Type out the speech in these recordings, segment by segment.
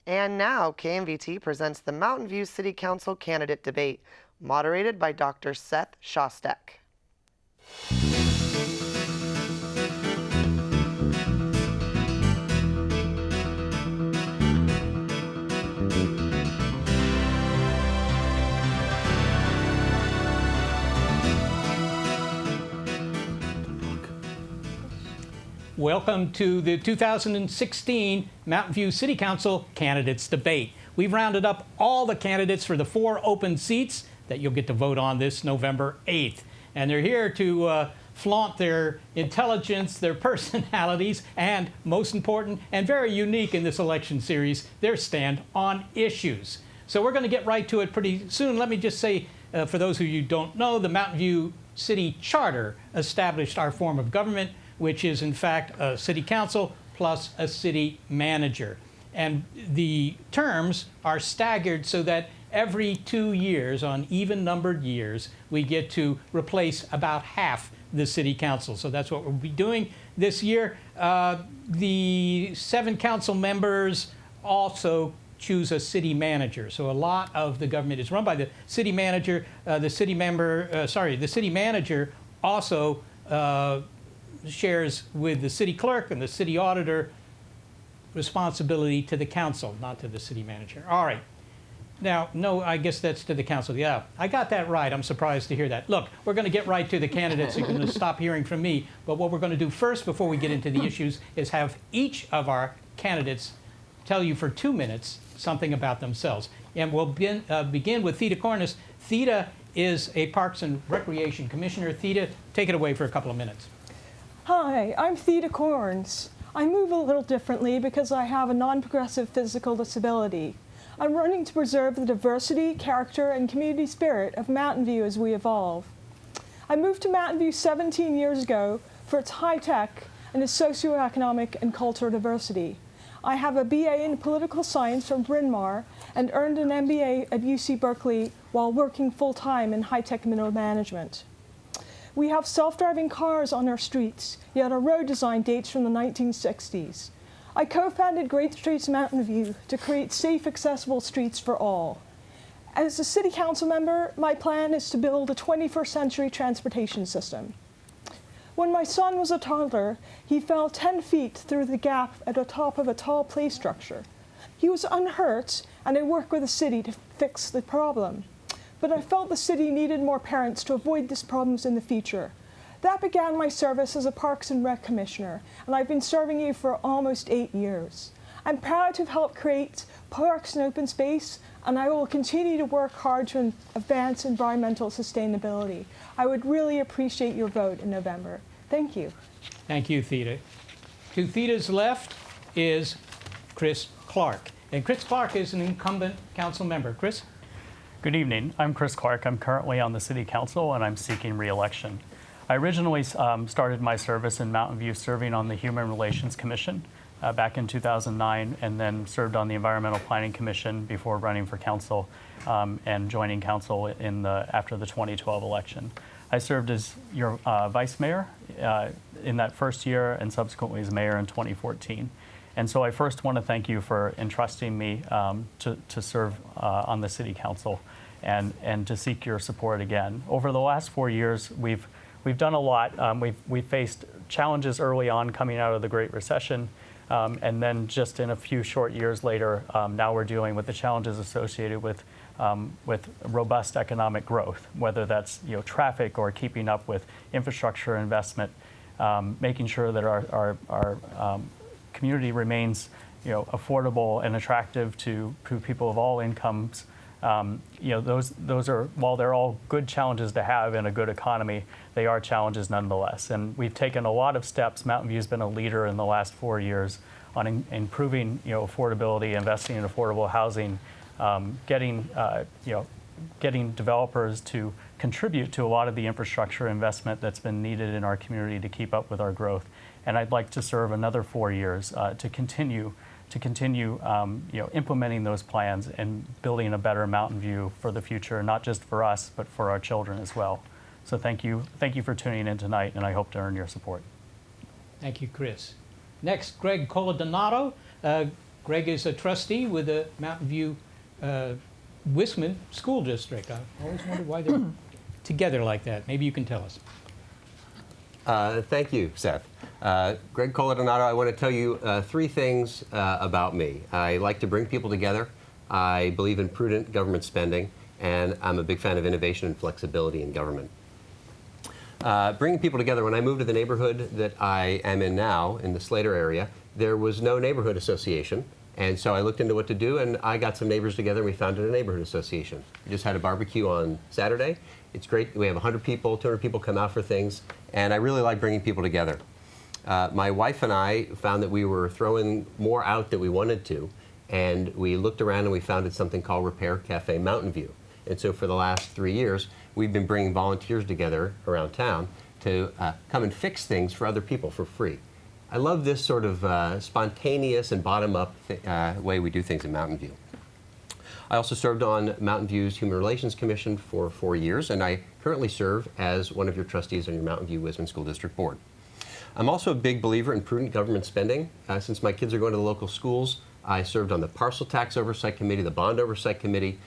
And now, KMVT presents the Mountain View City Council candidate debate, moderated by Dr. Seth Shostak. Welcome to the 2016 Mountain View City Council Candidates Debate. We've rounded up all the candidates for the 4 open seats that you'll get to vote on this November 8th. And they're here to flaunt their intelligence, their personalities, and most important and very unique in this election series, their stand on issues. So we're going to get right to it pretty soon. Let me just say, for those of you who don't know, the Mountain View City Charter established our form of government, which is in fact a city council plus a city manager. And the terms are staggered so that every 2 years, on even numbered years, we get to replace about half the city council. So that's what we'll be doing this year. The 7 council members also choose a city manager. So a lot of the government is run by the city manager. The city manager also shares with the city clerk and the city auditor responsibility to the council, not to the city manager. All right. Now, no, I guess that's to the council. Yeah, I got that right. I'm surprised to hear that. Look, we're going to get right to the candidates. You're going to stop hearing from me. But what we're going to do first, before we get into the issues, is have each of our candidates tell you for 2 minutes something about themselves. And we'll begin with Theda Cornish. Theda is a Parks and Recreation Commissioner. Theda, take it away for a couple of minutes. Hi, I'm Theda Corns. I move a little differently because I have a non-progressive physical disability. I'm running to preserve the diversity, character, and community spirit of Mountain View as we evolve. I moved to Mountain View 17 years ago for its high-tech and its socioeconomic and cultural diversity. I have a BA in political science from Bryn Mawr and earned an MBA at UC Berkeley while working full-time in high-tech middle management. We have self-driving cars on our streets, yet our road design dates from the 1960s. I co-founded Great Streets Mountain View to create safe, accessible streets for all. As a city council member, my plan is to build a 21st century transportation system. When my son was a toddler, he fell 10 feet through the gap at the top of a tall play structure. He was unhurt, and I worked with the city to fix the problem. But I felt the city needed more parents to avoid these problems in the future. That began my service as a Parks and Rec Commissioner, and I've been serving you for almost 8 years. I'm proud to have helped create parks and open space, and I will continue to work hard to advance environmental sustainability. I would really appreciate your vote in November. Thank you. Thank you, Theda. To Theda's left is Chris Clark. And Chris Clark is an incumbent council member. Chris? Good evening. I'm Chris Clark. I'm currently on the City Council and I'm seeking re-election. I originally started my service in Mountain View serving on the Human Relations Commission back in 2009 and then served on the Environmental Planning Commission before running for council and joining council after the 2012 election. I served as your vice mayor in that first year and subsequently as mayor in 2014. And so I first want to thank you for entrusting me to serve on the City Council and to seek your support again. Over the last 4 years, we've done a lot. We've faced challenges early on coming out of the Great Recession, and then just in a few short years later, now we're dealing with the challenges associated with robust economic growth, whether that's traffic or keeping up with infrastructure investment, making sure that our community remains affordable and attractive to people of all incomes. Those are, while they're all good challenges to have in a good economy, they are challenges nonetheless. And we've taken a lot of steps. Mountain View's been a leader in the last 4 years on improving affordability, investing in affordable housing, getting developers to contribute to a lot of the infrastructure investment that's been needed in our community to keep up with our growth. And I'd like to serve another 4 years to continue implementing those plans and building a better Mountain View for the future, not just for us, but for our children as well. So thank you for tuning in tonight, and I hope to earn your support. Thank you, Chris. Next, Greg Coladonato. Greg is a trustee with the Mountain View Wisman School District. I always wondered why they're together like that. Maybe you can tell us. Thank you, Seth. Greg Coladonato, I want to tell you 3 things about me. I like to bring people together. I believe in prudent government spending, and I'm a big fan of innovation and flexibility in government. Bringing people together, when I moved to the neighborhood that I am in now, in the Slater area, there was no neighborhood association. And so I looked into what to do, and I got some neighbors together, and we founded a neighborhood association. We just had a barbecue on Saturday. It's great. We have 100 people, 200 people come out for things, and I really like bringing people together. My wife and I found that we were throwing more out than we wanted to, and we looked around and we founded something called Repair Cafe Mountain View. And so for the last 3 years, we've been bringing volunteers together around town to come and fix things for other people for free. I love this sort of spontaneous and bottom-up way we do things in Mountain View. I also served on Mountain View's Human Relations Commission for 4 years, and I currently serve as one of your trustees on your Mountain View Wisman School District Board. I'm also a big believer in prudent government spending. Since my kids are going to the local schools, I served on the Parcel Tax Oversight Committee, the Bond Oversight Committee.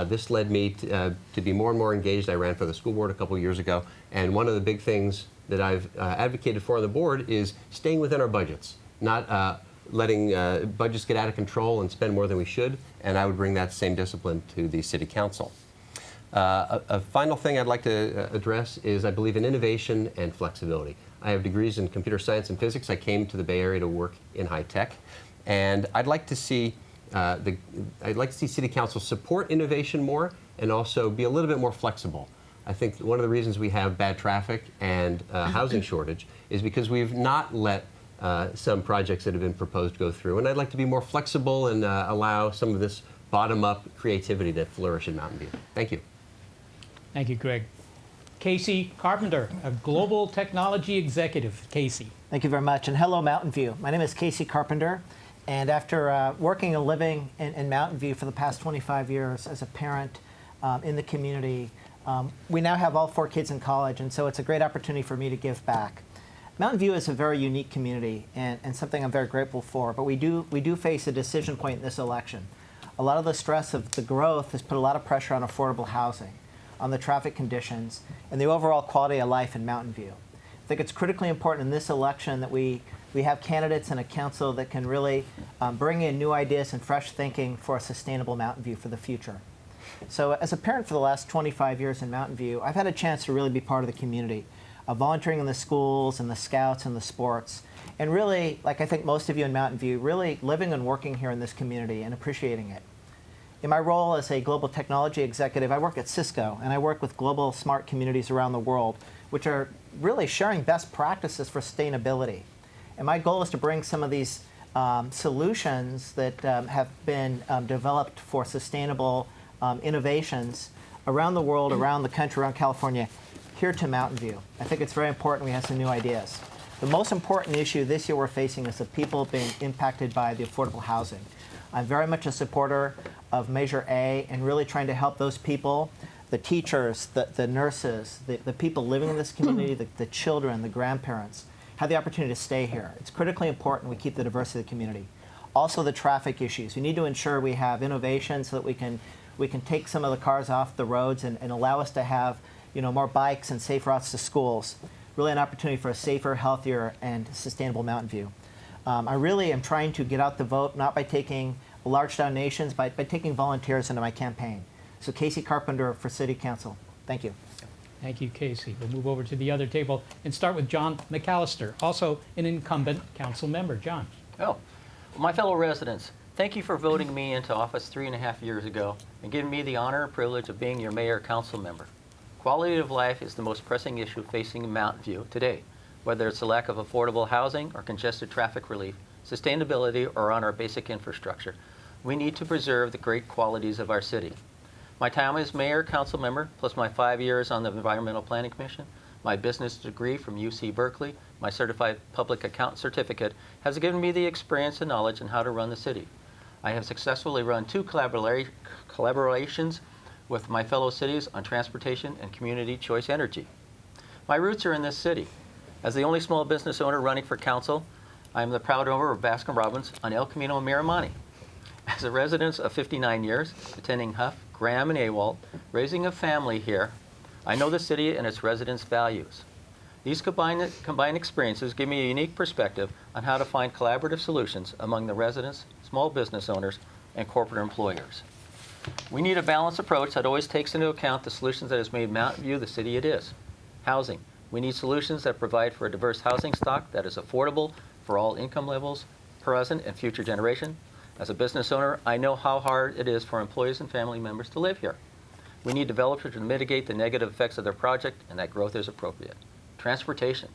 This led me to be more and more engaged. I ran for the school board a couple years ago, and one of the big things that I've advocated for on the board is staying within our budgets, not letting budgets get out of control and spend more than we should, and I would bring that same discipline to the City Council. A final thing I'd like to address is I believe in innovation and flexibility. I have degrees in computer science and physics. I came to the Bay Area to work in high tech, and I'd like to see City Council support innovation more and also be a little bit more flexible. I think one of the reasons we have bad traffic and housing shortage is because we've not let some projects that have been proposed go through. And I'd like to be more flexible and allow some of this bottom-up creativity to flourish in Mountain View. Thank you. Thank you, Greg. Casey Carpenter, a global technology executive. Casey. Thank you very much, and hello, Mountain View. My name is Casey Carpenter, and after working and living in Mountain View for the past 25 years as a parent in the community, we now have all 4 kids in college, and so it's a great opportunity for me to give back. Mountain View is a very unique community and something I'm very grateful for, but we do face a decision point in this election. A lot of the stress of the growth has put a lot of pressure on affordable housing, on the traffic conditions, and the overall quality of life in Mountain View. I think it's critically important in this election that we have candidates and a council that can really bring in new ideas and fresh thinking for a sustainable Mountain View for the future. So as a parent for the last 25 years in Mountain View, I've had a chance to really be part of the community, volunteering in the schools and the scouts and the sports, and really, like I think most of you in Mountain View, really living and working here in this community and appreciating it. In my role as a global technology executive, I work at Cisco, and I work with global smart communities around the world, which are really sharing best practices for sustainability. And my goal is to bring some of these solutions that have been developed for sustainable innovations around the world, around the country, around California, here to Mountain View. I think it's very important we have some new ideas. The most important issue this year we're facing is the people being impacted by the affordable housing. I'm very much a supporter of Measure A and really trying to help those people, the teachers, the nurses, the people living in this community, the children, the grandparents, have the opportunity to stay here. It's critically important we keep the diversity of the community. Also the traffic issues. We need to ensure we have innovation so that we can take some of the cars off the roads and allow us to have more bikes and safe routes to schools. Really an opportunity for a safer, healthier, and sustainable Mountain View. I really am trying to get out the vote, not by taking large donations, but by taking volunteers into my campaign. So Casey Carpenter for City Council. Thank you. Thank you, Casey. We'll move over to the other table and start with John McAllister, also an incumbent council member. John. Oh, my fellow residents, thank you for voting me into office 3.5 years ago and giving me the honor and privilege of being your mayor council member. Quality of life is the most pressing issue facing Mountain View today, whether it's the lack of affordable housing or congested traffic relief, sustainability, or on our basic infrastructure. We need to preserve the great qualities of our city. My time as mayor, council member, plus my 5 years on the Environmental Planning Commission, my business degree from UC Berkeley, my certified public accountant certificate, has given me the experience and knowledge on how to run the city. I have successfully run 2 collaborations with my fellow cities on transportation and community choice energy. My roots are in this city. As the only small business owner running for council, I am the proud owner of Baskin-Robbins on El Camino, Miramani. As a resident of 59 years, attending Huff, Graham, and Awalt, raising a family here, I know the city and its residents' values. These combined experiences give me a unique perspective on how to find collaborative solutions among the residents, small business owners, and corporate employers. We need a balanced approach that always takes into account the solutions that has made Mountain View the city it is. Housing. We need solutions that provide for a diverse housing stock that is affordable for all income levels, present and future generation. As a business owner, I know how hard it is for employees and family members to live here. We need developers to mitigate the negative effects of their project, and that growth is appropriate. Transportation.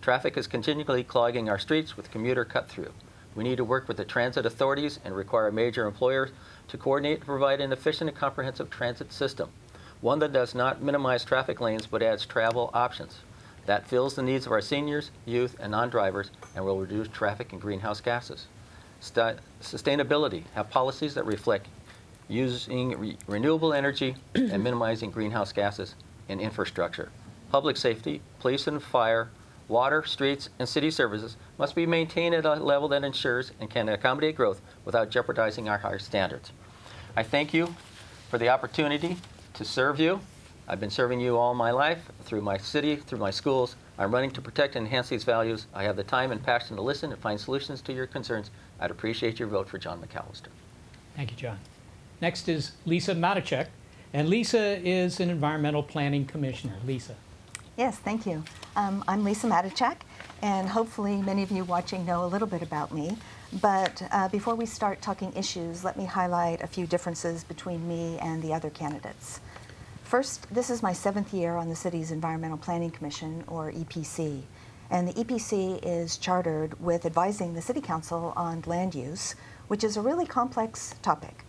Traffic is continually clogging our streets with commuter cut-through. We need to work with the transit authorities and require major employers to coordinate and provide an efficient and comprehensive transit system, one that does not minimize traffic lanes but adds travel options. That fills the needs of our seniors, youth, and non-drivers, and will reduce traffic and greenhouse gases. Sustainability. Have policies that reflect using renewable energy and minimizing greenhouse gases in infrastructure. Public safety, police and fire, water, streets, and city services must be maintained at a level that ensures and can accommodate growth without jeopardizing our higher standards. I thank you for the opportunity to serve you. I've been serving you all my life, through my city, through my schools. I'm running to protect and enhance these values. I have the time and passion to listen and find solutions to your concerns. I'd appreciate your vote for John McAllister. Thank you, John. Next is Lisa Matichek, and Lisa is an environmental planning commissioner. Lisa. Yes, thank you. I'm Lisa Matichek, and hopefully many of you watching know a little bit about me. But before we start talking issues, let me highlight a few differences between me and the other candidates. First, this is my 7th year on the city's Environmental Planning Commission, or EPC. And the EPC is chartered with advising the City Council on land use, which is a really complex topic.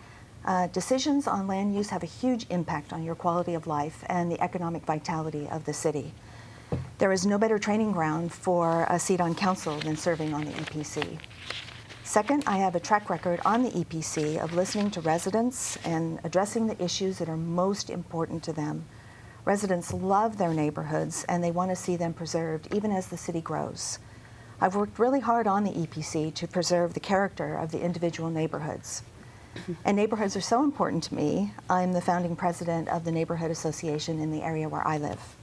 Decisions on land use have a huge impact on your quality of life and the economic vitality of the city. There is no better training ground for a seat on council than serving on the EPC. Second, I have a track record on the EPC of listening to residents and addressing the issues that are most important to them. Residents love their neighborhoods and they want to see them preserved even as the city grows. I've worked really hard on the EPC to preserve the character of the individual neighborhoods. And neighborhoods are so important to me. I'm the founding president of the neighborhood association in the area where I live.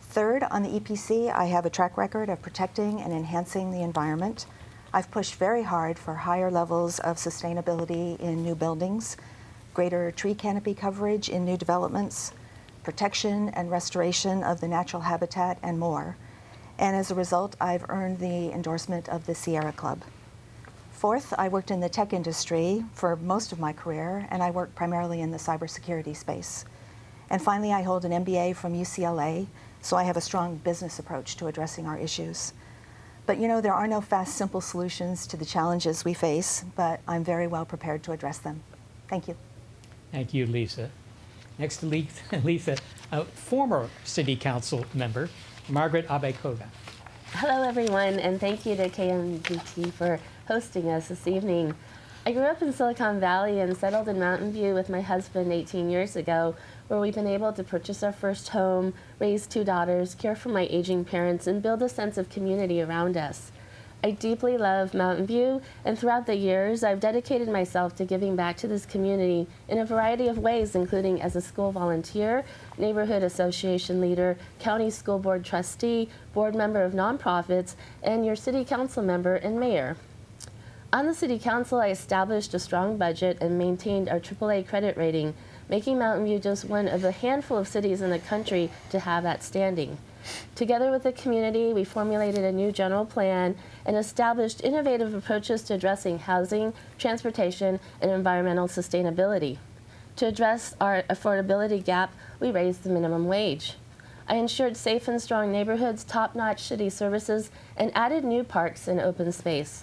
Third, on the EPC, I have a track record of protecting and enhancing the environment. I've pushed very hard for higher levels of sustainability in new buildings, greater tree canopy coverage in new developments, protection and restoration of the natural habitat, and more. And as a result, I've earned the endorsement of the Sierra Club. Fourth, I worked in the tech industry for most of my career, and I worked primarily in the cybersecurity space. And finally, I hold an MBA from UCLA, so I have a strong business approach to addressing our issues. But you know, there are no fast, simple solutions to the challenges we face, but I'm very well prepared to address them. Thank you. Thank you, Lisa. Next to Lisa, a former City Council member, Margaret Abekoga. Hello, everyone, and thank you to KMVT for hosting us this evening. I grew up in Silicon Valley and settled in Mountain View with my husband 18 years ago, where we've been able to purchase our first home, raise 2 daughters, care for my aging parents, and build a sense of community around us. I deeply love Mountain View, and throughout the years, I've dedicated myself to giving back to this community in a variety of ways, including as a school volunteer, neighborhood association leader, county school board trustee, board member of nonprofits, and your city council member and mayor. On the City Council, I established a strong budget and maintained our AAA credit rating, making Mountain View just one of a handful of cities in the country to have that standing. Together with the community, we formulated a new general plan and established innovative approaches to addressing housing, transportation, and environmental sustainability. To address our affordability gap, we raised the minimum wage. I ensured safe and strong neighborhoods, top-notch city services, and added new parks and open space.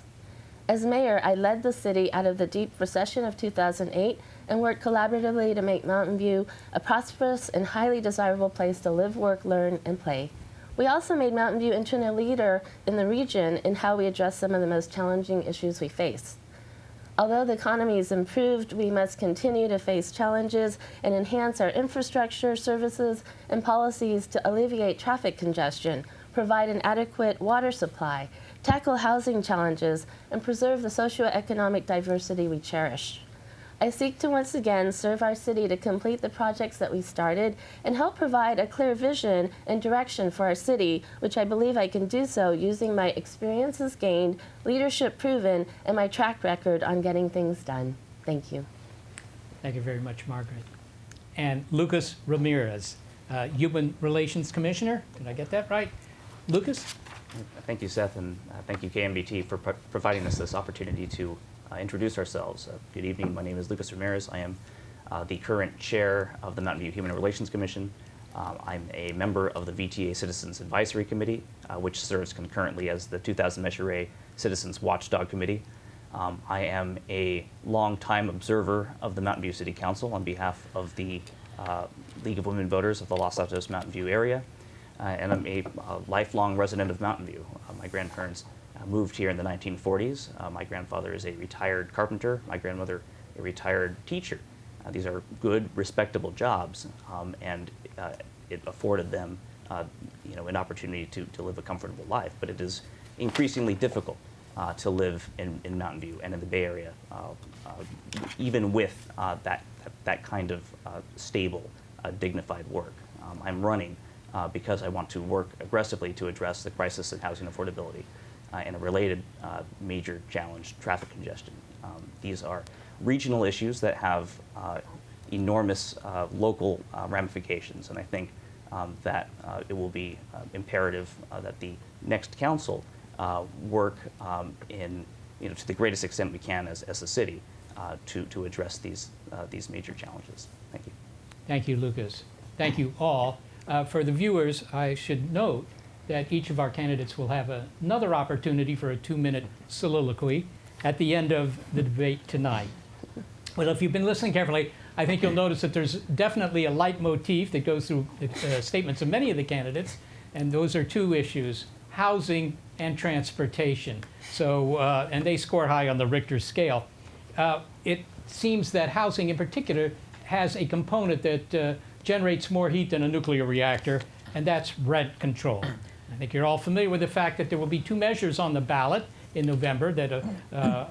As mayor, I led the city out of the deep recession of 2008 and worked collaboratively to make Mountain View a prosperous and highly desirable place to live, work, learn, and play. We also made Mountain View into a leader in the region in how we address some of the most challenging issues we face. Although the economy has improved, we must continue to face challenges and enhance our infrastructure, services, and policies to alleviate traffic congestion, provide an adequate water supply, tackle housing challenges, and preserve the socioeconomic diversity we cherish. I seek to once again serve our city to complete the projects that we started and help provide a clear vision and direction for our city, which I believe I can do so using my experiences gained, leadership proven, and my track record on getting things done. Thank you. Thank you very much, Margaret. And Lucas Ramirez, Human Relations Commissioner. Did I get that right? Lucas? Thank you, Seth, and thank you, KMVT, for providing us this opportunity to introduce ourselves. Good evening. My name is Lucas Ramirez. I am the current chair of the Mountain View Human Relations Commission. I'm a member of the VTA Citizens Advisory Committee, which serves concurrently as the 2000 Measure A Citizens Watchdog Committee. I am a longtime observer of the Mountain View City Council on behalf of the League of Women Voters of the Los Altos Mountain View area, and I'm a lifelong resident of Mountain View. My grandparents moved here in the 1940s. My grandfather is a retired carpenter, my grandmother a retired teacher. These are good, respectable jobs, and it afforded them an opportunity to live a comfortable life, but it is increasingly difficult to live in Mountain View and in the Bay Area, even with that kind of stable, dignified work. I'm running because I want to work aggressively to address the crisis in housing affordability and a related major challenge, traffic congestion. These are regional issues that have enormous local ramifications, and I think that it will be imperative that the next council work to the greatest extent we can as a city to address these major challenges. Thank you. Thank you, Lucas. Thank you all. For the viewers, I should note that each of our candidates will have another opportunity for a 2-minute soliloquy at the end of the debate tonight. Well, if you've been listening carefully, I think you'll notice that there's definitely a leitmotif that goes through the statements of many of the candidates, and those are two issues: housing and transportation. So, and they score high on the Richter scale. It seems that housing in particular has a component that generates more heat than a nuclear reactor, and that's rent control. I think you're all familiar with the fact that there will be 2 measures on the ballot in November that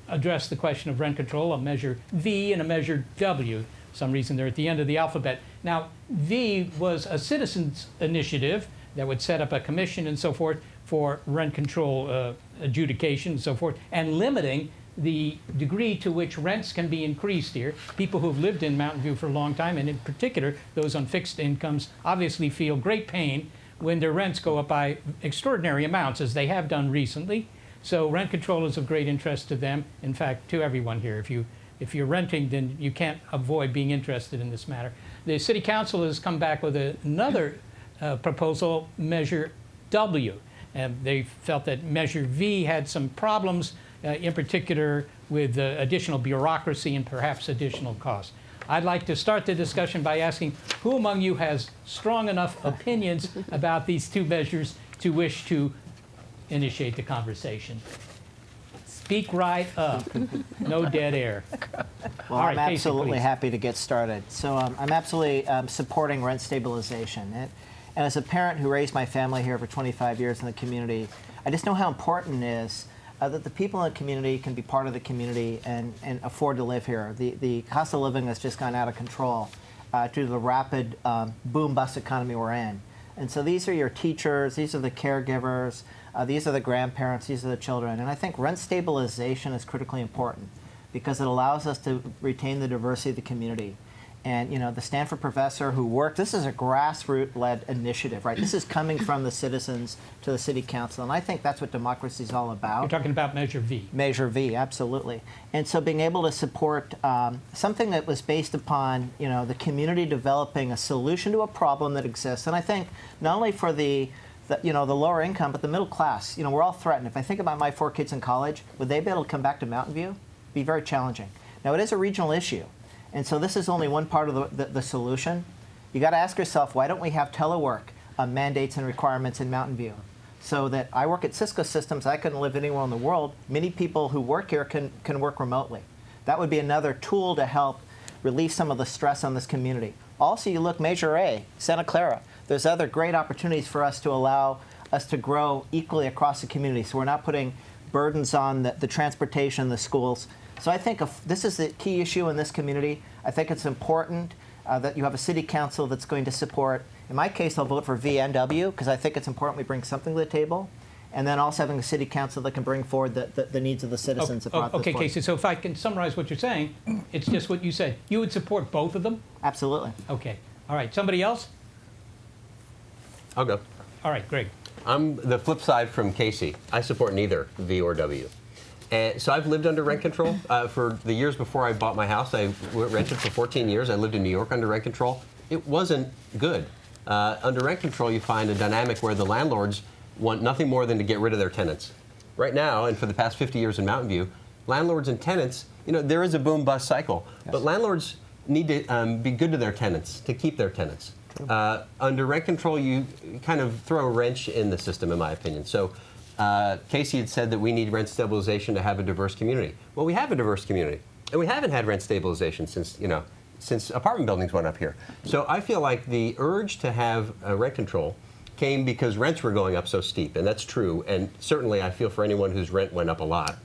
address the question of rent control, a Measure V and a Measure W. For some reason they're at the end of the alphabet. Now, V was a citizens' initiative that would set up a commission and so forth for rent control adjudication and so forth, and limiting the degree to which rents can be increased here. People who have lived in Mountain View for a long time, and in particular those on fixed incomes, obviously feel great pain when their rents go up by extraordinary amounts, as they have done recently. So rent control is of great interest to them, in fact, to everyone here. If you're renting, then you can't avoid being interested in this matter. The City Council has come back with another proposal, Measure W. And they felt that Measure V had some problems, in particular with additional bureaucracy and perhaps additional costs. I'd like to start the discussion by asking who among you has strong enough opinions about these 2 measures to wish to initiate the conversation. Speak right up. No dead air. Well, All right, I'm Casey, absolutely please. happy to get started. So I'm absolutely supporting rent stabilization. And as a parent who raised my family here for 25 years in the community, I just know how important it is that the people in the community can be part of the community and afford to live here. The cost of living has just gone out of control due to the rapid boom-bust economy we're in. And so these are your teachers, these are the caregivers, these are the grandparents, these are the children. And I think rent stabilization is critically important because it allows us to retain the diversity of the community. And the Stanford professor who worked, this is a grassroots-led initiative, right? This is coming from the citizens to the city council, and I think that's what democracy is all about. You're talking about Measure V. Measure V, absolutely. And so being able to support something that was based upon, the community developing a solution to a problem that exists, and I think not only for the lower income, but the middle class. We're all threatened. If I think about my 4 kids in college, would they be able to come back to Mountain View? It'd be very challenging. Now, it is a regional issue. And so this is only one part of the solution. You got to ask yourself, why don't we have telework mandates and requirements in Mountain View? So that I work at Cisco Systems, I couldn't live anywhere in the world. Many people who work here can work remotely. That would be another tool to help relieve some of the stress on this community. Also, you look Measure A, Santa Clara. There's other great opportunities for us to allow us to grow equally across the community. So we're not putting burdens on the transportation, the schools. So I think this is the key issue in this community. I think it's important that you have a city council that's going to support. In my case, I'll vote for VNW because I think it's important we bring something to the table. And then also having a city council that can bring forward the needs of the citizens. Okay, Casey, so if I can summarize what you're saying, it's just what you said. You would support both of them? Absolutely. Okay. All right. Somebody else? I'll go. All right, Greg. I'm the flip side from Casey. I support neither V or W. And so I've lived under rent control for the years before I bought my house. I rented for 14 years. I lived in New York under rent control. It wasn't good. Under rent control, you find a dynamic where the landlords want nothing more than to get rid of their tenants. Right now, and for the past 50 years in Mountain View, landlords and tenants, there is a boom-bust cycle, but landlords need to be good to their tenants, to keep their tenants. Under rent control, you kind of throw a wrench in the system, in my opinion. So Casey had said that we need rent stabilization to have a diverse community. Well, we have a diverse community, and we haven't had rent stabilization since apartment buildings went up here. So I feel like the urge to have rent control came because rents were going up so steep, and that's true. And certainly I feel for anyone whose rent went up a lot.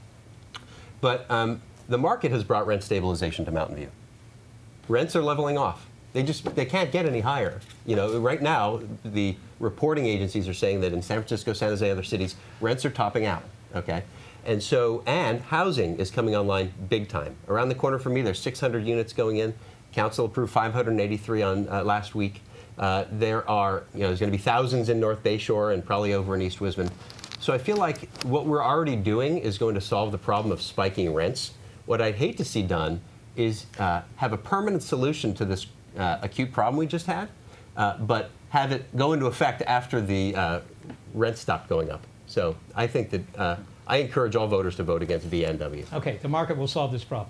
But the market has brought rent stabilization to Mountain View. Rents are leveling off. They can't get any higher. Right now, the reporting agencies are saying that in San Francisco, San Jose, other cities, rents are topping out, okay? And housing is coming online big time. Around the corner from me, there's 600 units going in. Council approved 583 on last week. There's going to be thousands in North Bayshore and probably over in East Wisman. So I feel like what we're already doing is going to solve the problem of spiking rents. What I'd hate to see done is have a permanent solution to this acute problem we just had, but have it go into effect after the rent stopped going up. So I think that I encourage all voters to vote against VNW. Okay, the market will solve this problem.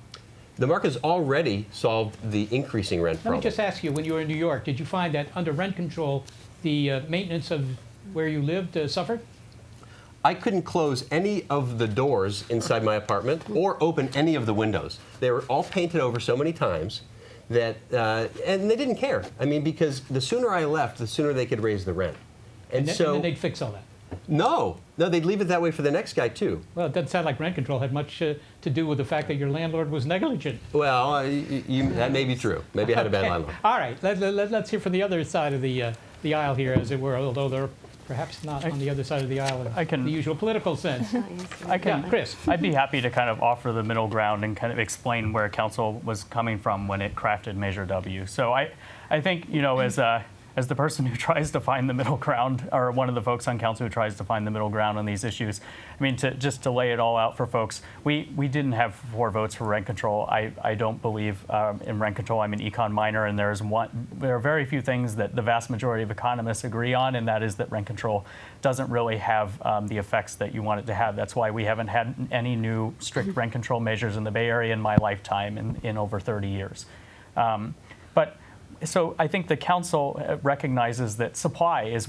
The market has already solved the increasing rent problem. Let me just ask you, when you were in New York, did you find that under rent control, the maintenance of where you lived suffered? I couldn't close any of the doors inside my apartment or open any of the windows. They were all painted over so many times that, and they didn't care. I mean, because the sooner I left, the sooner they could raise the rent. And then they'd fix all that. No, they'd leave it that way for the next guy, too. Well, it doesn't sound like rent control had much to do with the fact that your landlord was negligent. Well, that may be true. Maybe I had a bad landlord. All right, let's hear from the other side of the aisle here, as it were, although they're perhaps not on the other side of the aisle in the usual political sense. Chris. I'd be happy to kind of offer the middle ground and kind of explain where council was coming from when it crafted Measure W. So I think, as the person who tries to find the middle ground, or one of the folks on council who tries to find the middle ground on these issues, I mean, just to lay it all out for folks, we didn't have 4 votes for rent control. I don't believe in rent control. I'm an econ minor, and there are very few things that the vast majority of economists agree on, and that is that rent control doesn't really have the effects that you want it to have. That's why we haven't had any new strict rent control measures in the Bay Area in my lifetime in over 30 years. So I think the council recognizes that supply is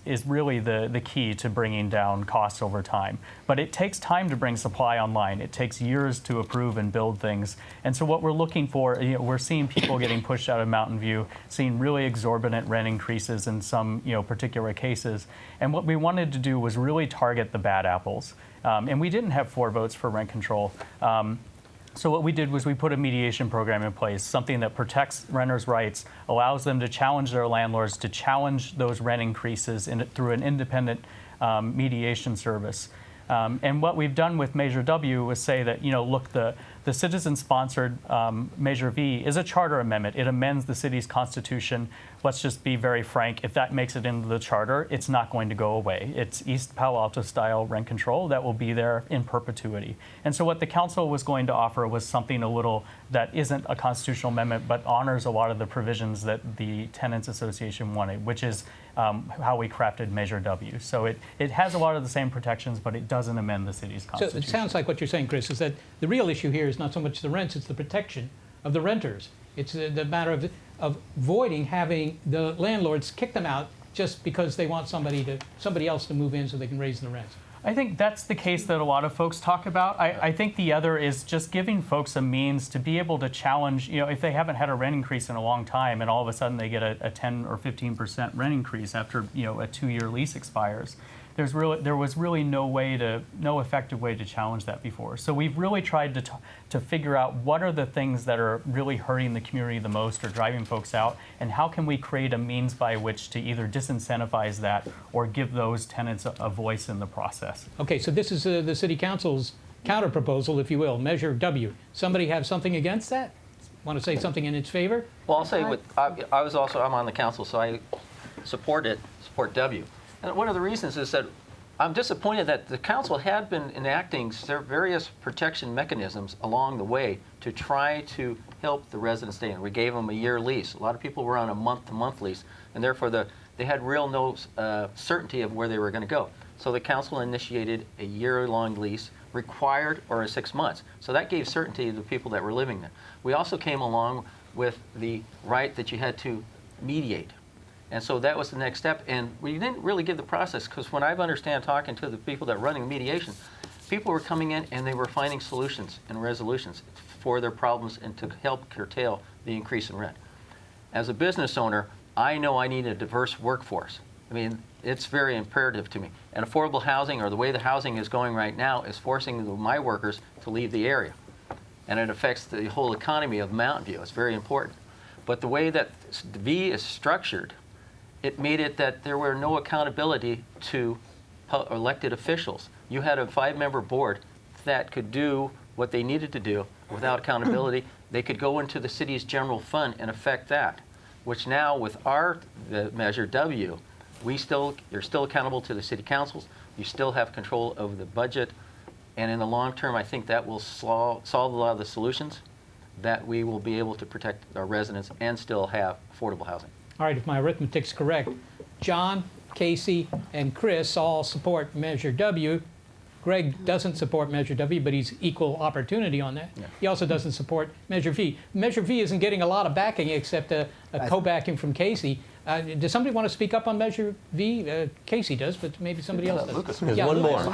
is really the key to bringing down costs over time. But it takes time to bring supply online. It takes years to approve and build things. And so what we're looking for, we're seeing people getting pushed out of Mountain View, seeing really exorbitant rent increases in some particular cases. And what we wanted to do was really target the bad apples. And we didn't have 4 votes for rent control. So what we did was we put a mediation program in place, something that protects renters' rights, allows them to challenge their landlords, to challenge those rent increases through an independent mediation service. And what we've done with Measure W was say that, look, the citizen-sponsored Measure V is a charter amendment. It amends the city's constitution. Let's just be very frank. If that makes it into the charter, it's not going to go away. It's East Palo Alto-style rent control that will be there in perpetuity. And so what the council was going to offer was something a little that isn't a constitutional amendment, but honors a lot of the provisions that the Tenants Association wanted, which is how we crafted Measure W. So it has a lot of the same protections, but it doesn't amend the city's constitution. So it sounds like what you're saying, Chris, is that the real issue here is not so much the rents, it's the protection of the renters. It's the matter of avoiding having the landlords kick them out just because they want somebody else to move in so they can raise the rents. I think that's the case that a lot of folks talk about. I think the other is just giving folks a means to be able to challenge, if they haven't had a rent increase in a long time and all of a sudden they get a 10 or 15% rent increase after, a 2-year lease expires. There was really no effective way to challenge that before. So we've really tried to figure out what are the things that are really hurting the community the most or driving folks out, and how can we create a means by which to either disincentivize that or give those tenants a voice in the process. Okay, so this is the City Council's counter proposal, if you will, Measure W. Somebody have something against that? Want to say something in its favor? Well, I'll say I'm on the council, so I support W. And one of the reasons is that I'm disappointed that the council had been enacting various protection mechanisms along the way to try to help the residents stay in. We gave them a year lease. A lot of people were on a month-to-month lease, and therefore they had no certainty of where they were going to go. So the council initiated a year-long lease, required or 6 months. So that gave certainty to the people that were living there. We also came along with the right that you had to mediate. And so that was the next step. And we didn't really give the process, because when I've understand talking to the people that are running mediation, people were coming in and they were finding solutions and resolutions for their problems and to help curtail the increase in rent. As a business owner, I know I need a diverse workforce. I mean, it's very imperative to me. And affordable housing, or the way the housing is going right now, is forcing my workers to leave the area. And it affects the whole economy of Mountain View. It's very important. But the way that V is structured, it made it that there were no accountability to elected officials. You had a 5-member board that could do what they needed to do without accountability. They could go into the city's general fund and affect that, which now with the Measure W, you're still accountable to the city councils. You still have control over the budget. And in the long term, I think that will solve a lot of the solutions, that we will be able to protect our residents and still have affordable housing. All right, if my arithmetic's correct, John, Casey, and Chris all support Measure W. Greg doesn't support Measure W, but he's equal opportunity on that. Yeah. He also doesn't support Measure V. Measure V isn't getting a lot of backing except a co-backing from Casey. Does somebody want to speak up on Measure V? Casey does, but maybe somebody else does. There's one more.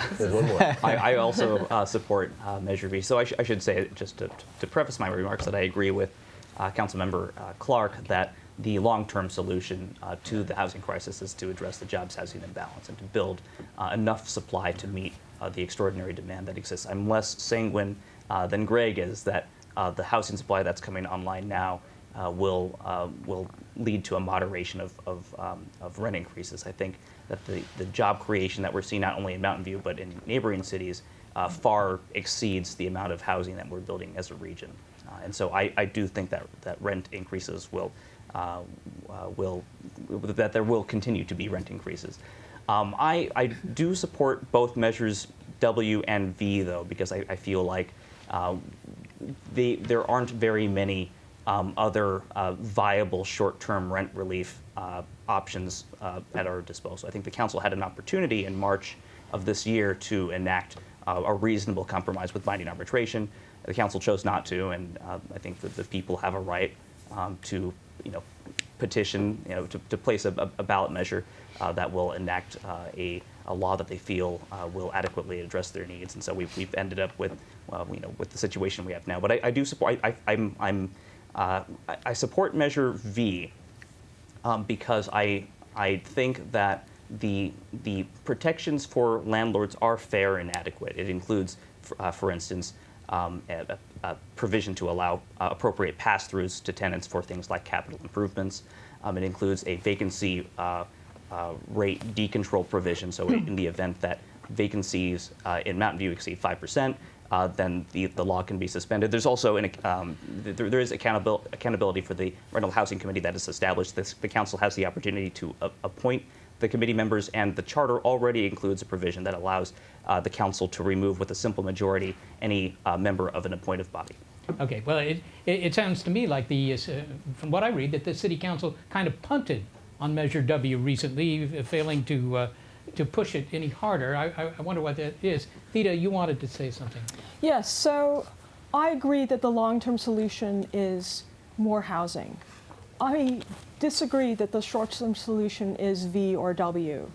I also support Measure V. So I should say, just to preface my remarks, that I agree with Councilmember Clark that the long-term solution to the housing crisis is to address the jobs housing imbalance and to build enough supply to meet the extraordinary demand that exists. I'm less sanguine than Greg is that the housing supply that's coming online now will lead to a moderation of rent increases. I think that the job creation that we're seeing not only in Mountain View but in neighboring cities far exceeds the amount of housing that we're building as a region. And so I do think that rent increases that there will continue to be rent increases. I do support both measures W and V, though, because I feel like there aren't very many other viable short-term rent relief options at our disposal. I think the council had an opportunity in March of this year to enact a reasonable compromise with binding arbitration. The council chose not to, and I think that the people have a right to, petition, to place a ballot measure that will enact a law that they feel will adequately address their needs. And so we've ended up with, with the situation we have now. But I do support. I support Measure V because I think that the protections for landlords are fair and adequate. It includes, for instance, a provision to allow appropriate pass-throughs to tenants for things like capital improvements. It includes a vacancy rate decontrol provision. So in the event that vacancies in Mountain View exceed 5%, then the law can be suspended. There's also there is accountability for the rental housing committee that is established. The council has the opportunity to appoint the committee members, and the charter already includes a provision that allows the council to remove with a simple majority any member of an appointive body. Okay, well, it sounds to me like from what I read, that the city council kind of punted on Measure W recently, failing to push it any harder. I wonder what that is. Theda, you wanted to say something. Yes, so I agree that the long-term solution is more housing. I disagree that the short-term solution is V or W.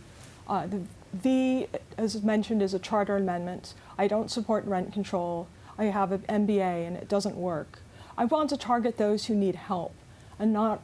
V, as mentioned, is a charter amendment. I don't support rent control. I have an MBA and it doesn't work. I want to target those who need help, and not.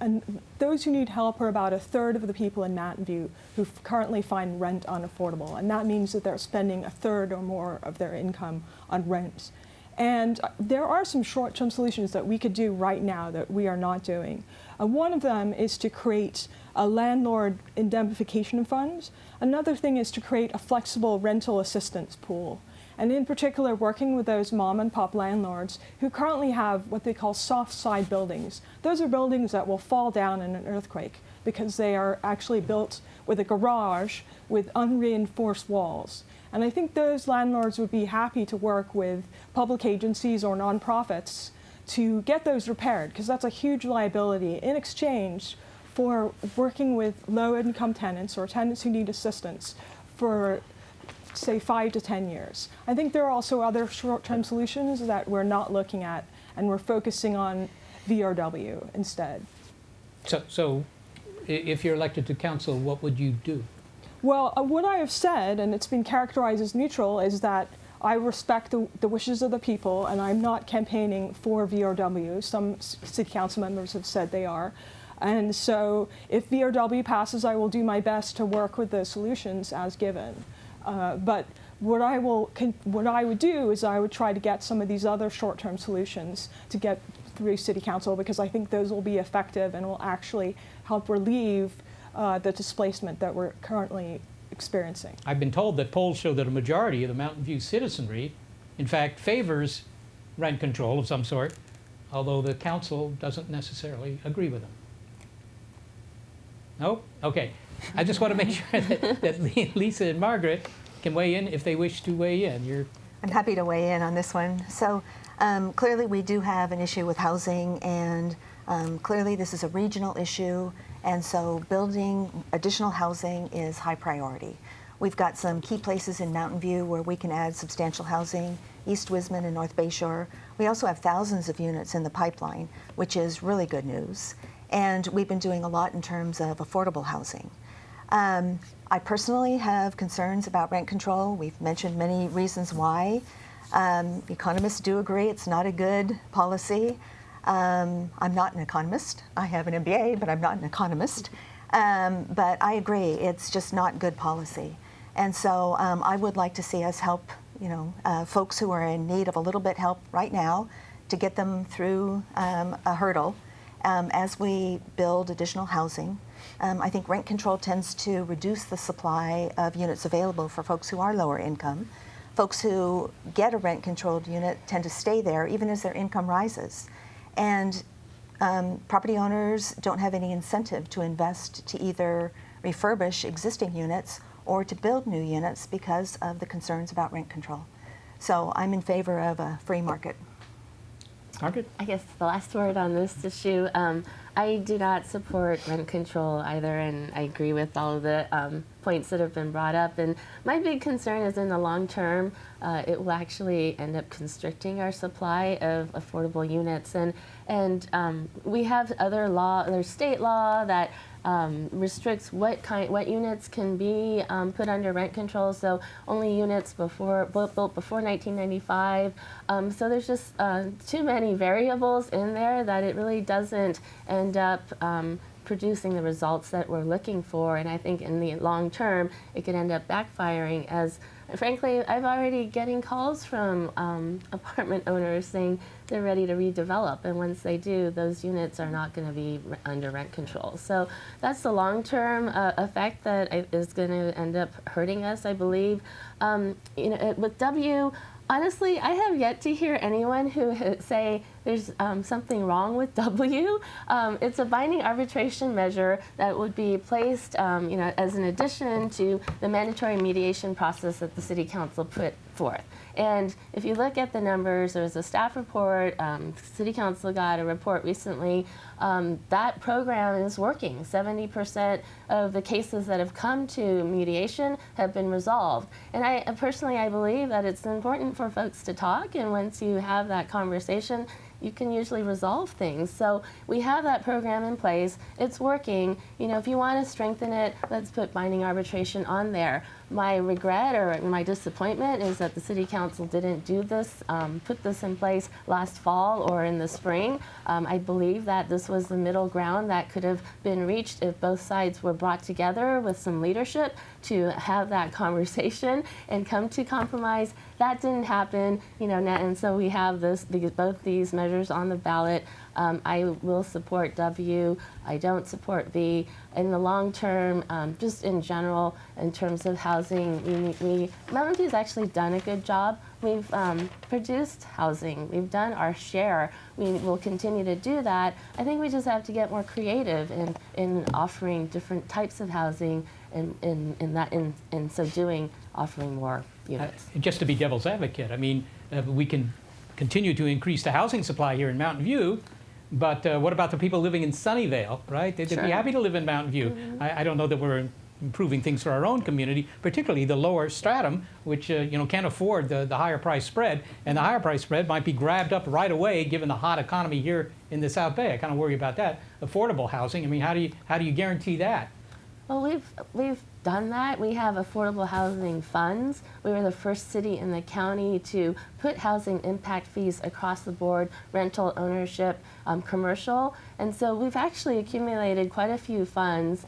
And those who need help are about a third of the people in Mountain View who currently find rent unaffordable, and that means that they're spending a third or more of their income on rent. And there are some short-term solutions that we could do right now that we are not doing. One of them is to create a landlord indemnification fund. Another thing is to create a flexible rental assistance pool. And in particular, working with those mom and pop landlords who currently have what they call soft side buildings. Those are buildings that will fall down in an earthquake because they are actually built with a garage with unreinforced walls. And I think those landlords would be happy to work with public agencies or nonprofits to get those repaired, because that's a huge liability in exchange for working with low-income tenants or tenants who need assistance for, say, 5 to 10 years. I think there are also other short-term solutions that we're not looking at, and we're focusing on VRW instead. So if you're elected to council, what would you do? Well, what I have said, and it's been characterized as neutral, is that I respect the wishes of the people, and I'm not campaigning for VRW. Some city council members have said they are. And so if VRW passes, I will do my best to work with the solutions as given. But what I would do is I would try to get some of these other short-term solutions to get through City Council, because I think those will be effective and will actually help relieve the displacement that we're currently experiencing. I've been told that polls show that a majority of the Mountain View citizenry, in fact, favors rent control of some sort, although the council doesn't necessarily agree with them. No? Okay. I just want to make sure that Lisa and Margaret can weigh in if they wish to weigh in. I'm happy to weigh in on this one. So clearly we do have an issue with housing, and clearly this is a regional issue, and so building additional housing is high priority. We've got some key places in Mountain View where we can add substantial housing, East Wisman and North Bayshore. We also have thousands of units in the pipeline, which is really good news. And we've been doing a lot in terms of affordable housing. I personally have concerns about rent control. We've mentioned many reasons why. Economists do agree it's not a good policy. I'm not an economist. I have an MBA, but I'm not an economist. But I agree, it's just not good policy. And so I would like to see us help, folks who are in need of a little bit help right now to get them through a hurdle as we build additional housing. I think rent control tends to reduce the supply of units available for folks who are lower income. Folks who get a rent-controlled unit tend to stay there even as their income rises. And property owners don't have any incentive to invest to either refurbish existing units or to build new units because of the concerns about rent control. So I'm in favor of a free market. Margaret? I guess the last word on this issue, I do not support rent control either, and I agree with all of the points that have been brought up. And my big concern is in the long term, it will actually end up constricting our supply of affordable units. And we have other state law that restricts what units can be put under rent control. So only units built before 1995. So there's just too many variables in there that it really doesn't end up producing the results that we're looking for. And I think in the long term, it could end up backfiring, as frankly, I'm already getting calls from apartment owners saying they're ready to redevelop, and once they do, those units are not going to be under rent control. So that's the long-term effect that is going to end up hurting us, I believe. With W, honestly, I have yet to hear anyone who say there's something wrong with W. It's a binding arbitration measure that would be placed, as an addition to the mandatory mediation process that the City Council put forth. And if you look at the numbers, there's a staff report, City Council got a report recently, that program is working. 70% of the cases that have come to mediation have been resolved. And I believe that it's important for folks to talk, and once you have that conversation, you can usually resolve things. So we have that program in place. It's working. You know, if you want to strengthen it, let's put binding arbitration on there. My regret or my disappointment is that the City Council didn't do this, put this in place last fall or in the spring. I believe that this was the middle ground that could have been reached if both sides were brought together with some leadership to have that conversation and come to compromise. That didn't happen, you know, and so we have both these measures on the ballot. I will support W. I don't support V. In the long term, just in general, in terms of housing, Mountain View's actually done a good job. We've produced housing. We've done our share. We will continue to do that. I think we just have to get more creative in offering different types of housing, and in so doing, offering more units. Just to be devil's advocate, I mean, we can continue to increase the housing supply here in Mountain View, but what about the people living in Sunnyvale, right? They'd be happy to live in Mountain View. I don't know that we're improving things for our own community, particularly the lower stratum, which can't afford the higher price spread, and the higher price spread might be grabbed up right away given the hot economy here in the South Bay. I kind of worry about that. Affordable housing, I mean, how do you guarantee that? Well, we've done that. We have affordable housing funds. We were the first city in the county to put housing impact fees across the board, rental, ownership, commercial. And so we've actually accumulated quite a few funds.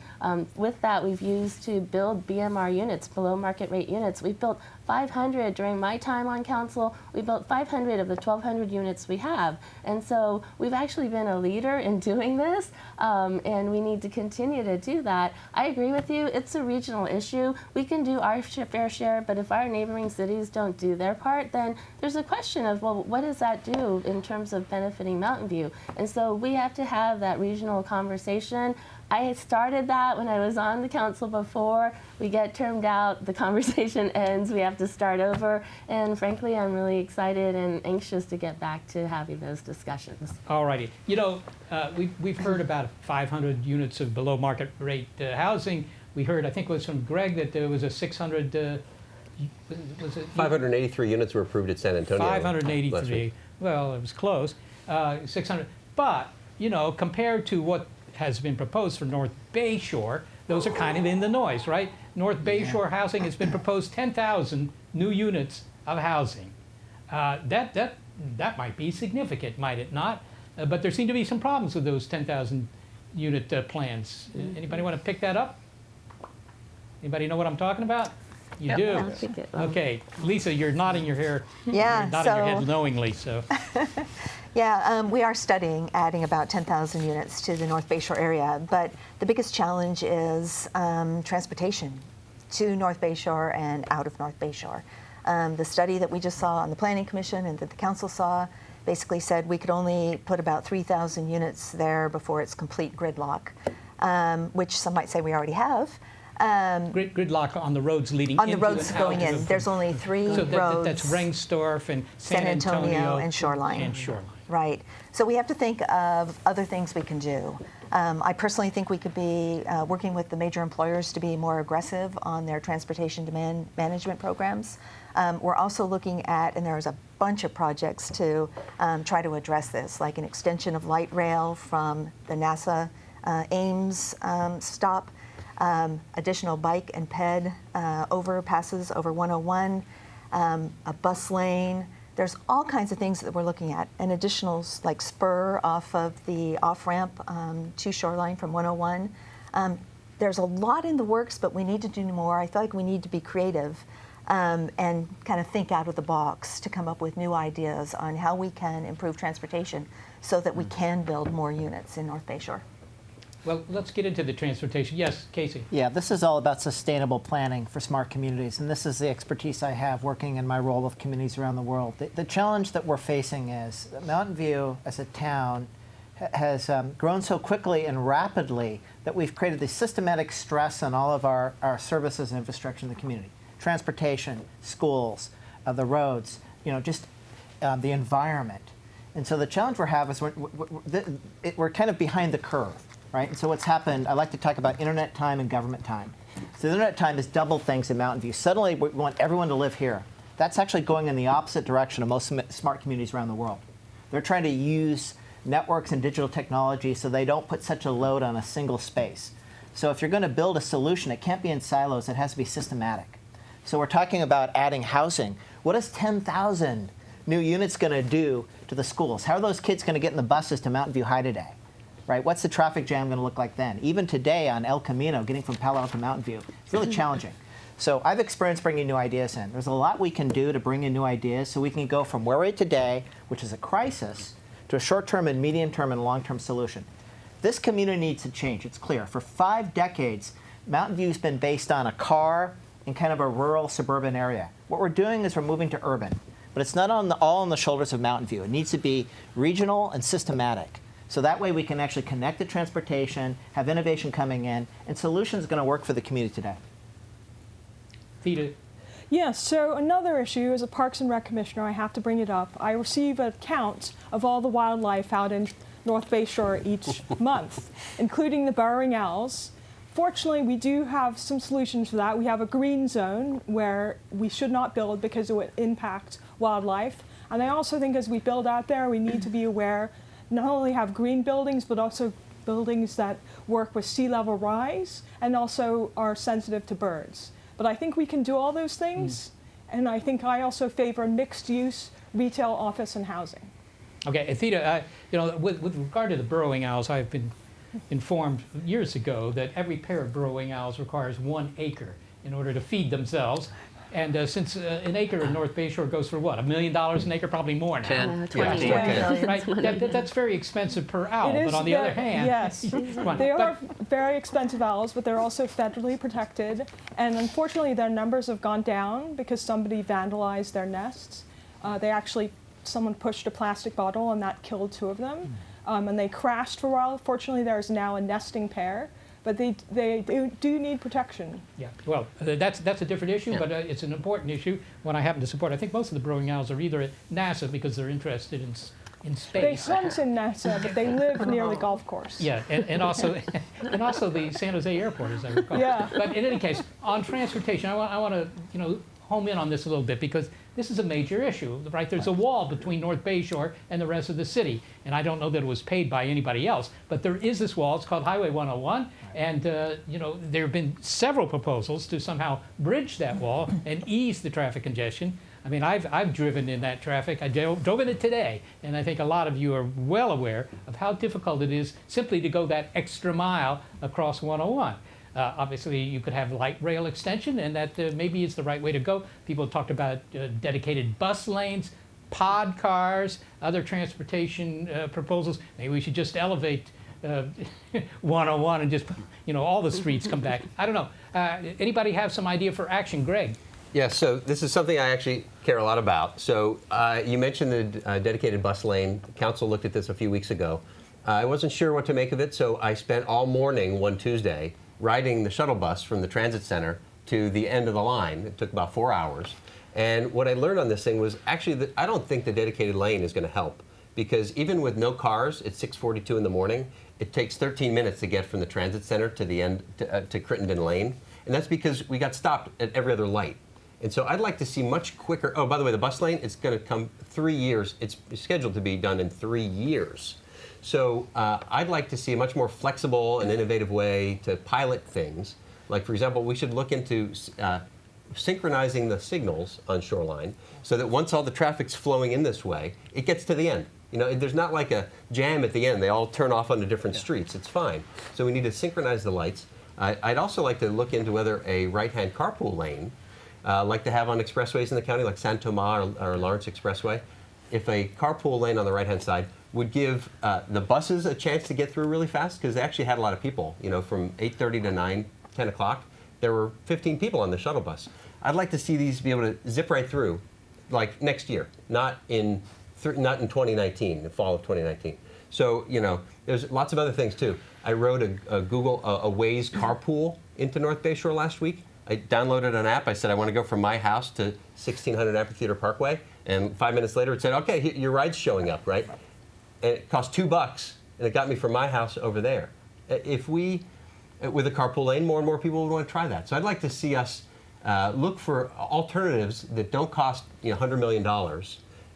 With that, we've used to build BMR units, below market rate units. We've built 500 during my time on council. We built 500 of the 1,200 units we have. And so we've actually been a leader in doing this, and we need to continue to do that. I agree with you. It's a regional issue. We can do our fair share, but if our neighboring cities don't do their part, then there's a question of, well, what does that do in terms of benefiting Mountain View? And so we have to have that regional conversation. I started that when I was on the council before. We get termed out, the conversation ends, we have to start over. And frankly, I'm really excited and anxious to get back to having those discussions. All righty. You know, we've heard about 500 units of below market rate housing. We heard, I think it was from Greg, that there was a 600, was it? 583 units were approved at San Antonio. 583. Well, it was close. 600. But, you know, compared to what has been proposed for North Bay Shore, those are kind of in the noise, right? North Bay Shore housing has been proposed 10,000 new units of housing. That might be significant, might it not? But there seem to be some problems with those 10,000 unit plans. Anybody want to pick that up? Anybody know what I'm talking about? You do? I'll pick it. Okay. Lisa, you're nodding your hair. Yeah, You're nodding your head knowingly, so. Yeah, we are studying adding about 10,000 units to the North Bay Shore area, but the biggest challenge is transportation to North Bay Shore and out of North Bay Shore. The study that we just saw on the Planning Commission and that the Council saw basically said we could only put about 3,000 units there before it's complete gridlock, which some might say we already have. Gridlock on the roads leading on the into roads going in. There's only three roads. That's Rengstorff and San Antonio and Shoreline. And Shoreline. Right. So we have to think of other things we can do. I personally think we could be working with the major employers to be more aggressive on their transportation demand management programs. We're also looking at, and there's a bunch of projects to try to address this, like an extension of light rail from the NASA Ames stop, additional bike and ped overpasses over 101, a bus lane. There's all kinds of things that we're looking at, and additional like spur off of the off-ramp to Shoreline from 101. There's a lot in the works, but we need to do more. I feel like we need to be creative and kind of think out of the box to come up with new ideas on how we can improve transportation so that we can build more units in North Bay Shore. Well, let's get into the transportation. Yes, Casey. Yeah, this is all about sustainable planning for smart communities, and this is the expertise I have working in my role with communities around the world. The challenge that we're facing is that Mountain View as a town has grown so quickly and rapidly that we've created this systematic stress on all of our services and infrastructure in the community. Transportation, schools, the roads, just the environment. And so the challenge we have is we're kind of behind the curve. Right? And so what's happened, I like to talk about internet time and government time. So the internet time has doubled things in Mountain View. Suddenly we want everyone to live here. That's actually going in the opposite direction of most smart communities around the world. They're trying to use networks and digital technology so they don't put such a load on a single space. So if you're going to build a solution, it can't be in silos. It has to be systematic. So we're talking about adding housing. What is 10,000 new units going to do to the schools? How are those kids going to get in the buses to Mountain View High today? Right? What's the traffic jam going to look like then? Even today on El Camino, getting from Palo Alto to Mountain View, it's really challenging. So I've experienced bringing new ideas in. There's a lot we can do to bring in new ideas so we can go from where we're at today, which is a crisis, to a short-term and medium-term and long-term solution. This community needs to change. It's clear. For 5 decades, Mountain View's been based on a car in kind of a rural suburban area. What we're doing is we're moving to urban, but it's not all on the shoulders of Mountain View. It needs to be regional and systematic. So that way we can actually connect the transportation, have innovation coming in, and solutions are going to work for the community today. Theda. Yes, so another issue, as a Parks and Rec Commissioner, I have to bring it up. I receive a count of all the wildlife out in North Bayshore each month, including the burrowing owls. Fortunately, we do have some solutions for that. We have a green zone where we should not build because it would impact wildlife. And I also think as we build out there, we need to be aware, not only have green buildings, but also buildings that work with sea level rise and also are sensitive to birds. But I think we can do all those things, and I think I also favor mixed use, retail, office, and housing. Okay, Theda, with regard to the burrowing owls, I've been informed years ago that every pair of burrowing owls requires 1 acre in order to feed themselves. And since an acre in North Bayshore goes for what, $1 million an acre, probably more now. 10. 20 Right? That's very expensive per owl. But on the other hand, yes, they are very expensive owls, but they're also federally protected. And unfortunately, their numbers have gone down because somebody vandalized their nests. Someone pushed a plastic bottle, and that killed 2 of them. And they crashed for a while. Fortunately, there's now a nesting pair. But they do need protection. Yeah, well, that's a different issue, but it's an important issue, one I happen to support. I think most of the burrowing owls are either at NASA because they're interested in space. They hunt in NASA, but they live near the golf course. Yeah, and also the San Jose airport, as I recall. Yeah. But in any case, on transportation, I want to home in on this a little bit because this is a major issue, right? There's a wall between North Bayshore and the rest of the city, and I don't know that it was paid by anybody else, but there is this wall. It's called Highway 101, and there have been several proposals to somehow bridge that wall and ease the traffic congestion. I mean, I've driven in that traffic. I drove in it today, and I think a lot of you are well aware of how difficult it is simply to go that extra mile across 101. Obviously, you could have light rail extension, and that maybe is the right way to go. People talked about dedicated bus lanes, pod cars, other transportation proposals. Maybe we should just elevate 101 and just, all the streets come back. I don't know. Anybody have some idea for action? Greg? Yeah, so this is something I actually care a lot about. So you mentioned the dedicated bus lane. Council looked at this a few weeks ago. I wasn't sure what to make of it, so I spent all morning one Tuesday riding the shuttle bus from the transit center to the end of the line. It took about 4 hours. And what I learned on this thing was actually that I don't think the dedicated lane is going to help, because even with no cars at 6:42 in the morning, it takes 13 minutes to get from the transit center to the end to Crittenden Lane. And that's because we got stopped at every other light. And so I'd like to see much quicker. Oh, by the way, the bus lane, it's going to come 3 years. It's scheduled to be done in 3 years. So I'd like to see a much more flexible and innovative way to pilot things. Like, for example, we should look into synchronizing the signals on Shoreline so that once all the traffic's flowing in this way, it gets to the end. There's not like a jam at the end. They all turn off onto different streets. It's fine. So we need to synchronize the lights. I'd also like to look into whether a right-hand carpool lane, like they have on expressways in the county, like San Tomas or Lawrence Expressway, if a carpool lane on the right-hand side would give the buses a chance to get through really fast, because they actually had a lot of people. From 8:30 to 10 o'clock, there were 15 people on the shuttle bus. I'd like to see these be able to zip right through, like next year, not in 2019, the fall of 2019. So, there's lots of other things too. I rode a Waze carpool into North Bayshore last week. I downloaded an app. I said, I want to go from my house to 1600 Amphitheater Parkway. And 5 minutes later, it said, okay, your ride's showing up, right? And it cost $2, and it got me from my house over there. If we, with a carpool lane, more and more people would want to try that. So I'd like to see us look for alternatives that don't cost $100 million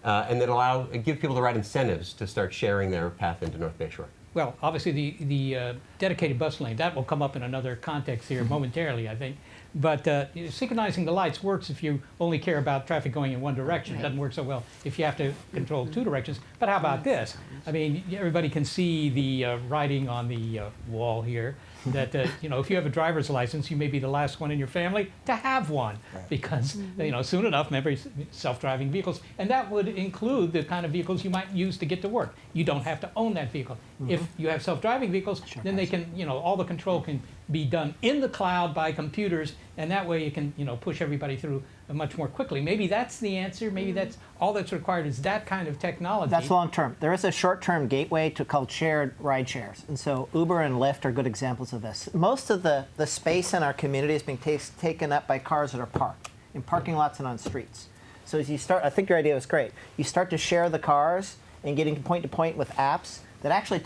and that give people the right incentives to start sharing their path into North Bay Shore. Well, obviously the dedicated bus lane, that will come up in another context here momentarily, I think. But synchronizing the lights works if you only care about traffic going in one direction. It doesn't work so well if you have to control two directions. But how about this? I mean, everybody can see the writing on the wall here that, if you have a driver's license, you may be the last one in your family to have one because, soon enough, remember, self-driving vehicles. And that would include the kind of vehicles you might use to get to work. You don't have to own that vehicle. If you have self-driving vehicles, then they can, all the control can be done in the cloud by computers, and that way you can, push everybody through much more quickly. Maybe that's the answer. Maybe that's all that's required is that kind of technology. That's long term. There is a short-term gateway called shared ride shares, and so Uber and Lyft are good examples of this. Most of the space in our community is being taken up by cars that are parked in parking lots and on streets. So as you start, I think your idea was great. You start to share the cars and getting point to point with apps. That actually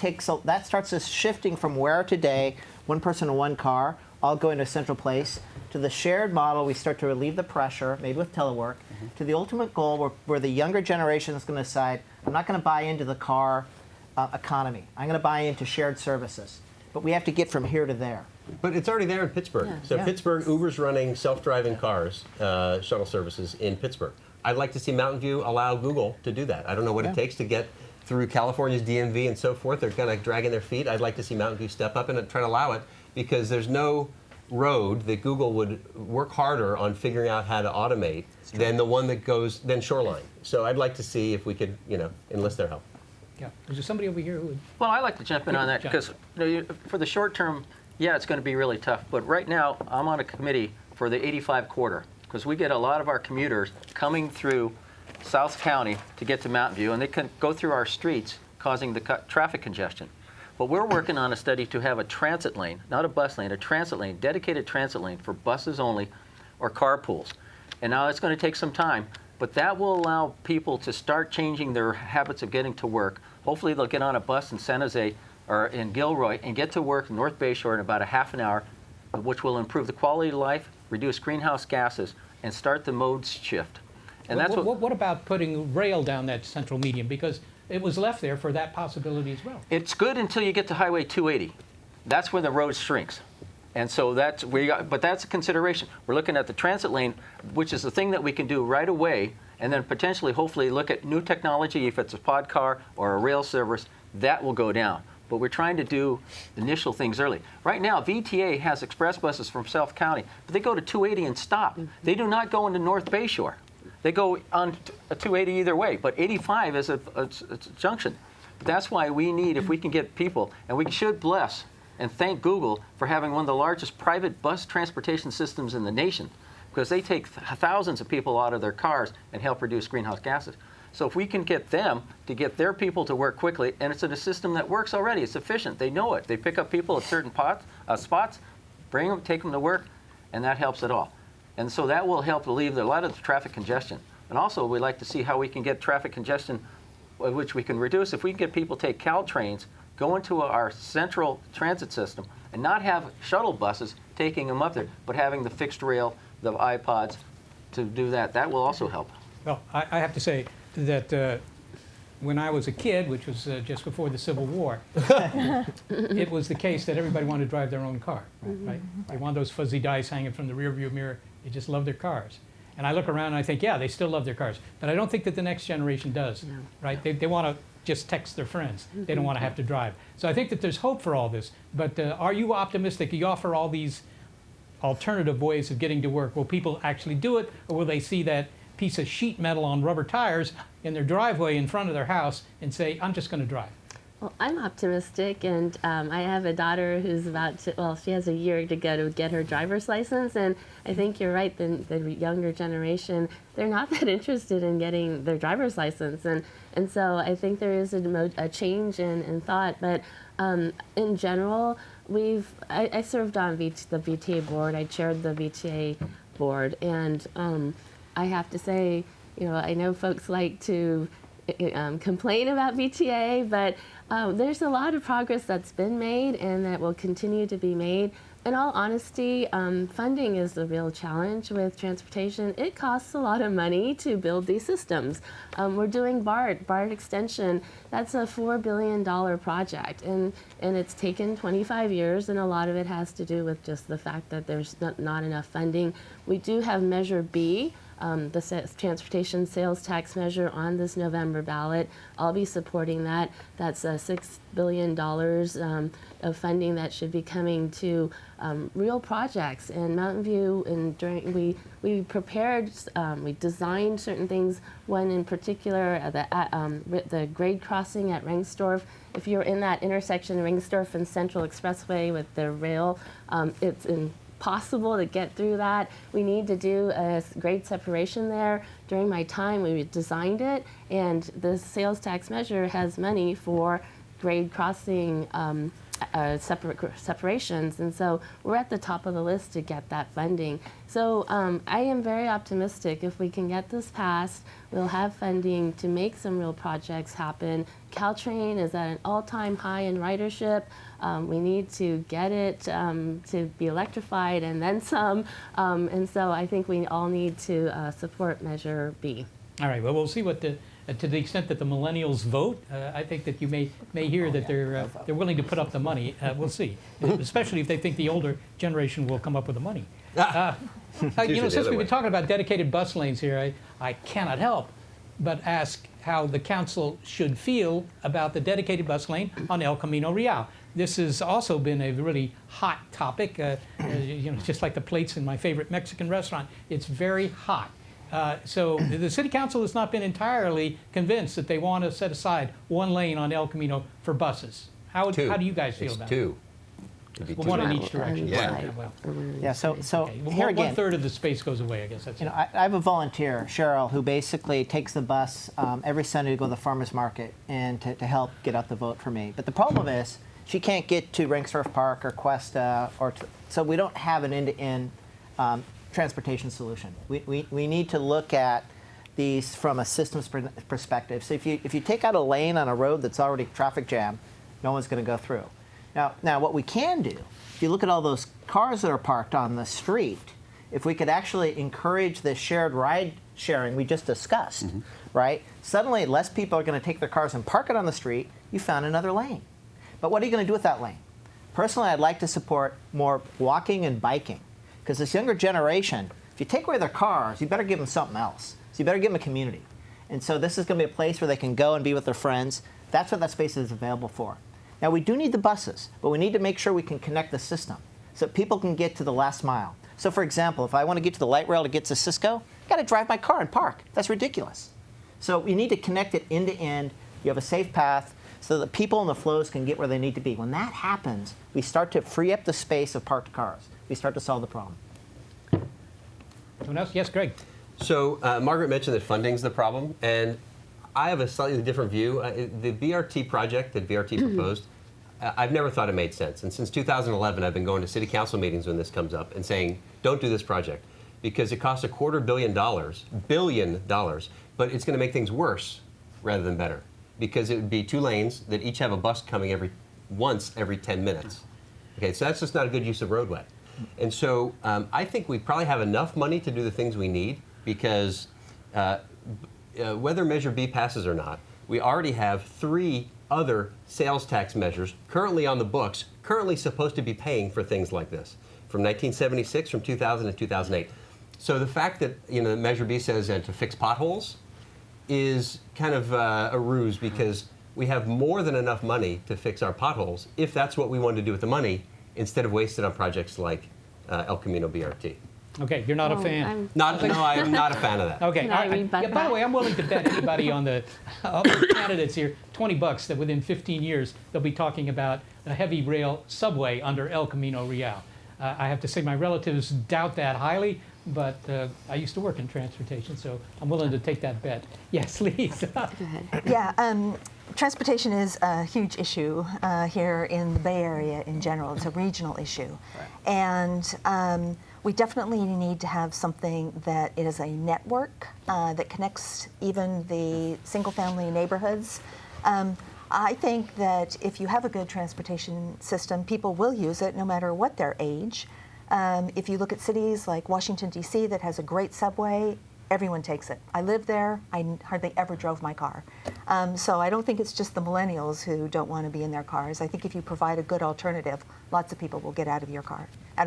that starts us shifting from where today, one person in one car, all going to a central place, to the shared model. We start to relieve the pressure, maybe with telework, to the ultimate goal where the younger generation is going to decide, I'm not going to buy into the car economy. I'm going to buy into shared services. But we have to get from here to there. But it's already there in Pittsburgh. Yeah. So Pittsburgh, Uber's running self-driving cars, shuttle services in Pittsburgh. I'd like to see Mountain View allow Google to do that. I don't know what it takes to get through California's DMV and so forth. They're kind of dragging their feet. I'd like to see Mountain View step up and try to allow it, because there's no road that Google would work harder on figuring out how to automate than the one that goes, than Shoreline. So I'd like to see if we could, enlist their help. Yeah. Is there somebody over here who would? Well, I like to jump in on that because for the short term, it's going to be really tough. But right now, I'm on a committee for the 85 corridor because we get a lot of our commuters coming through South County to get to Mountain View, and they can go through our streets, causing the traffic congestion. But we're working on a study to have a transit lane, not a bus lane, a transit lane, dedicated transit lane for buses only or carpools. And now it's going to take some time, but that will allow people to start changing their habits of getting to work. Hopefully they'll get on a bus in San Jose or in Gilroy and get to work in North Bay Shore in about a half an hour, which will improve the quality of life, reduce greenhouse gases, and start the modes shift. And that's what about putting rail down that central median? Because it was left there for that possibility as well. It's good until you get to Highway 280. That's when the road shrinks. And so but that's a consideration. We're looking at the transit lane, which is the thing that we can do right away, and then potentially, hopefully, look at new technology. If it's a pod car or a rail service, that will go down. But we're trying to do initial things early. Right now, VTA has express buses from South County, but they go to 280 and stop. They do not go into North Bay Shore. They go on a 280 either way, but 85 is a junction. That's why we need, if we can get people, and we should bless and thank Google for having one of the largest private bus transportation systems in the nation, because they take thousands of people out of their cars and help reduce greenhouse gases. So if we can get them to get their people to work quickly, and it's in a system that works already, it's efficient, they know it. They pick up people at certain spots, bring them, take them to work, and that helps it all. And so that will help relieve a lot of the traffic congestion. And also, we'd like to see how we can get traffic congestion, which we can reduce if we can get people to take Caltrains, go into our central transit system, and not have shuttle buses taking them up there, but having the fixed rail, the iPods to do that. That will also help. Well, I have to say that when I was a kid, which was just before the Civil War, it was the case that everybody wanted to drive their own car, right? They wanted those fuzzy dice hanging from the rearview mirror. They just loved their cars. And I look around and I think, yeah, they still love their cars. But I don't think that the next generation does, right? They want to just text their friends. They don't want to have to drive. So I think that there's hope for all this. But are you optimistic? You offer all these alternative ways of getting to work. Will people actually do it, or will they see that piece of sheet metal on rubber tires in their driveway in front of their house and say, I'm just going to drive? Well, I'm optimistic, and I have a daughter who's about to, well, she has a year to go to get her driver's license, and I think you're right, the younger generation, they're not that interested in getting their driver's license, and so I think there is a change in thought, but in general, I served on the VTA board, I chaired the VTA board, and I have to say, I know folks like to complain about VTA, but there's a lot of progress that's been made and that will continue to be made. In all honesty, funding is the real challenge with transportation. It costs a lot of money to build these systems. We're doing BART Extension. That's a $4 billion project, and it's taken 25 years, and a lot of it has to do with just the fact that there's not enough funding. We do have Measure B, the transportation sales tax measure, on this November ballot. I'll be supporting that. That's $6 billion of funding that should be coming to real projects. And Mountain View, we prepared, we designed certain things. One in particular, the grade crossing at Rengsdorf. If you're in that intersection, Rengsdorf and Central Expressway with the rail, it's impossible to get through that. We need to do a grade separation there. During my time, we designed it, and the sales tax measure has money for grade crossing separations, and so we're at the top of the list to get that funding. So I am very optimistic. If we can get this passed, we'll have funding to make some real projects happen. Caltrain is at an all-time high in ridership. We need to get it to be electrified and then some, and so I think we all need to support Measure B. All right, well, we'll see what to the extent that the millennials vote, I think that you may hear that they're willing to put up the money. We'll see, especially if they think the older generation will come up with the money. Since we've been talking about dedicated bus lanes here, I cannot help but ask how the council should feel about the dedicated bus lane on El Camino Real. This has also been a really hot topic. Just like the plates in my favorite Mexican restaurant, it's very hot. So the City Council has not been entirely convinced that they want to set aside one lane on El Camino for buses. How do you guys feel about it? Well, one in each direction. Yeah. So okay. Well, here again, 1/3 of the space goes away. I guess that's. I have a volunteer, Cheryl, who basically takes the bus every Sunday to go to the farmers market and to help get out the vote for me. But the problem is she can't get to Rengsdorf Park or Cuesta, so we don't have an end-to-end transportation solution. We need to look at these from a systems perspective. So if you take out a lane on a road that's already traffic jam, no one's going to go through. Now what we can do, if you look at all those cars that are parked on the street, if we could actually encourage the shared ride sharing we just discussed, right? Suddenly less people are going to take their cars and park it on the street. You found another lane. But what are you going to do with that lane? Personally, I'd like to support more walking and biking. Because this younger generation, if you take away their cars, you better give them something else. So you better give them a community. And so this is going to be a place where they can go and be with their friends. That's what that space is available for. Now, we do need the buses, but we need to make sure we can connect the system so people can get to the last mile. So, for example, if I want to get to the light rail to get to Cisco, I've got to drive my car and park. That's ridiculous. So we need to connect it end to end. You have a safe path so that people in the flows can get where they need to be. When that happens, we start to free up the space of parked cars. We start to solve the problem. Someone else? Yes, Greg. So Margaret mentioned that funding's the problem, and I have a slightly different view. The BRT project that BRT proposed, I've never thought it made sense. And since 2011, I've been going to city council meetings when this comes up and saying, don't do this project, because it costs $250 billion, but it's going to make things worse rather than better, because it would be 2 lanes that each have a bus coming once every 10 minutes. Okay, so that's just not a good use of roadway. And so I think we probably have enough money to do the things we need, because whether Measure B passes or not, we already have 3 other sales tax measures currently on the books, currently supposed to be paying for things like this, from 1976, from 2000 and 2008. So the fact that Measure B says to fix potholes is kind of a ruse, because we have more than enough money to fix our potholes if that's what we want to do with the money, instead of waste it on projects like El Camino BRT. Okay, you're not a fan. No, I am not a fan of that. Okay. By the way, I'm willing to bet anybody on the candidates here $20 that within 15 years they'll be talking about a heavy rail subway under El Camino Real. I have to say my relatives doubt that highly, but I used to work in transportation, so I'm willing to take that bet. Yes, Lisa. Go ahead. Yeah. Transportation is a huge issue here in the Bay Area in general. It's a regional issue. Right. And we definitely need to have something that is a network that connects even the single-family neighborhoods. I think that if you have a good transportation system, people will use it no matter what their age. If you look at cities like Washington, D.C. that has a great subway, everyone takes it. I live there. I hardly ever drove my car. So I don't think it's just the millennials who don't want to be in their cars. I think if you provide a good alternative, lots of people will get out of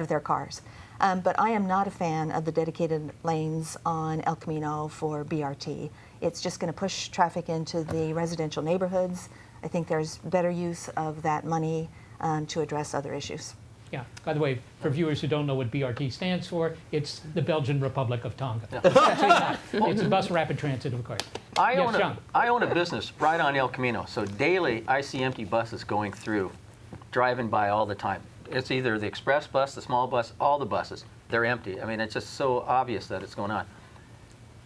their cars. But I am not a fan of the dedicated lanes on El Camino for BRT. It's just going to push traffic into the residential neighborhoods. I think there's better use of that money to address other issues. Yeah. By the way, for viewers who don't know what BRT stands for, it's the Belgian Republic of Tonga. It's a bus rapid transit, of course. I John. own a business right on El Camino, so daily I see empty buses going through, driving by all the time. It's either the express bus, the small bus, all the buses. They're empty. I mean, it's just so obvious that it's going on.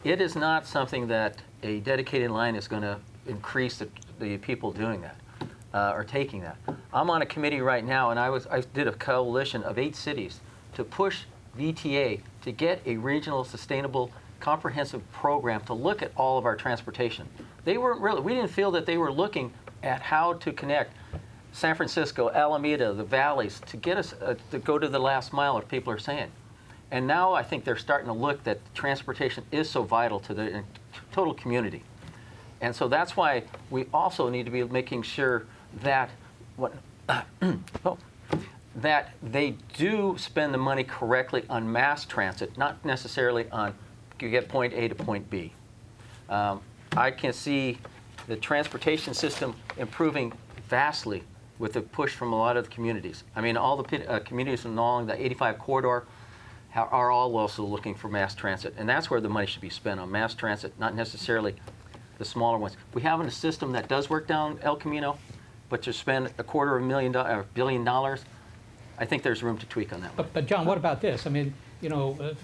It is not something that a dedicated line is going to increase the people doing that. Or taking that. I'm on a committee right now, and I did a coalition of 8 cities to push VTA to get a regional sustainable comprehensive program to look at all of our transportation. We didn't feel that they were looking at how to connect San Francisco, Alameda, the valleys, to get us to go to the last mile, as people are saying. And now I think they're starting to look that transportation is so vital to the total community. And so that's why we also need to be making sure that that they do spend the money correctly on mass transit, not necessarily on you get point A to point B. I can see the transportation system improving vastly with the push from a lot of the communities. I mean, all the communities along the 85 corridor are all also looking for mass transit, and that's where the money should be spent, on mass transit, not necessarily the smaller ones. We have a system that does work down El Camino, but to spend $250 billion, I think there's room to tweak on that one. But John, what about this? I mean, you know,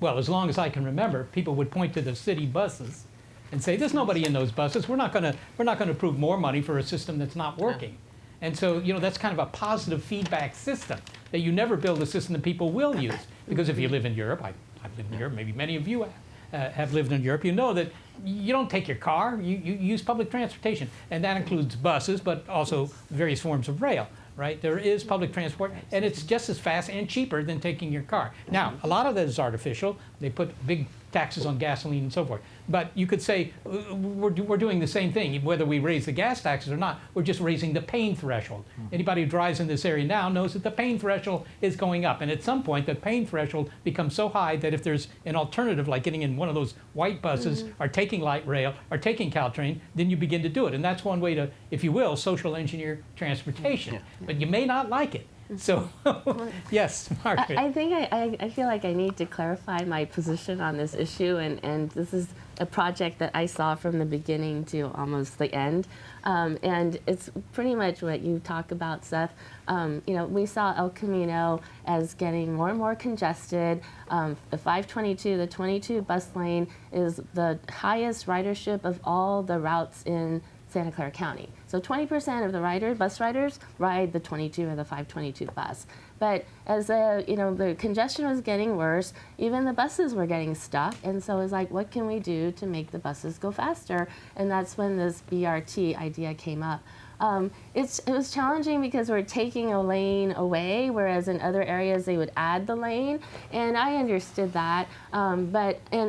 well, as long as I can remember, people would point to the city buses and say, "There's nobody in those buses. We're not going to approve more money for a system that's not working." Yeah. And so, you know, that's kind of a positive feedback system, that you never build a system that people will use. Because if you live in Europe, I've lived in Europe, maybe many of you have lived in Europe, you know that you don't take your car, you use public transportation. And that includes buses, but also various forms of rail, right? There is public transport, and it's just as fast and cheaper than taking your car. Now, a lot of that is artificial. They put big taxes on gasoline and so forth. But you could say we're doing the same thing. Whether we raise the gas taxes or not, we're just raising the pain threshold. Anybody who drives in this area now knows that the pain threshold is going up. And at some point, the pain threshold becomes so high that if there's an alternative, like getting in one of those white buses or taking light rail or taking Caltrain, then you begin to do it. And that's one way to, if you will, social engineer transportation. Yeah. But you may not like it. So, yes, Margaret. I think I feel like I need to clarify my position on this issue, and this is a project that I saw from the beginning to almost the end, and it's pretty much what you talk about, Seth. You know, we saw El Camino as getting more and more congested. The 522, the 22 bus lane is the highest ridership of all the routes in Santa Clara County. So 20% of the bus riders ride the 22 or the 522 bus. But as you know, the congestion was getting worse, even the buses were getting stuck, and so it was like, what can we do to make the buses go faster? And that's when this BRT idea came up. It was challenging because we're taking a lane away, whereas in other areas they would add the lane, and I understood that, and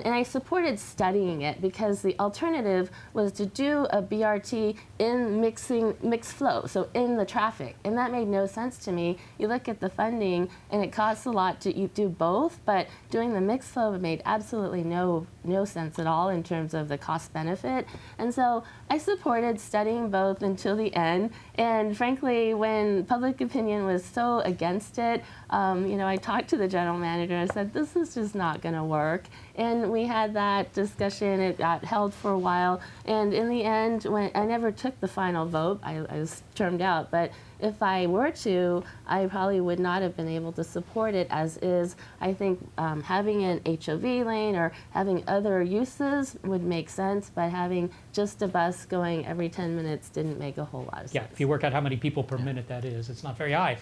I supported studying it because the alternative was to do a BRT in mixed flow, so in the traffic, and that made no sense to me. You look at the funding, and it costs a lot to do both, but doing the mixed flow made absolutely no sense at all in terms of the cost benefit, and so I supported studying both until the end. And frankly, when public opinion was so against it, you know, I talked to the general manager and I said, this is just not going to work. And we had that discussion. It got held for a while. And in the end, when I never took the final vote, I was termed out. But if I were to, I probably would not have been able to support it as is. I think having an HOV lane or having other uses would make sense, but having just a bus going every 10 minutes didn't make a whole lot of sense. Yeah, if you work out how many people per minute that is, it's not very high.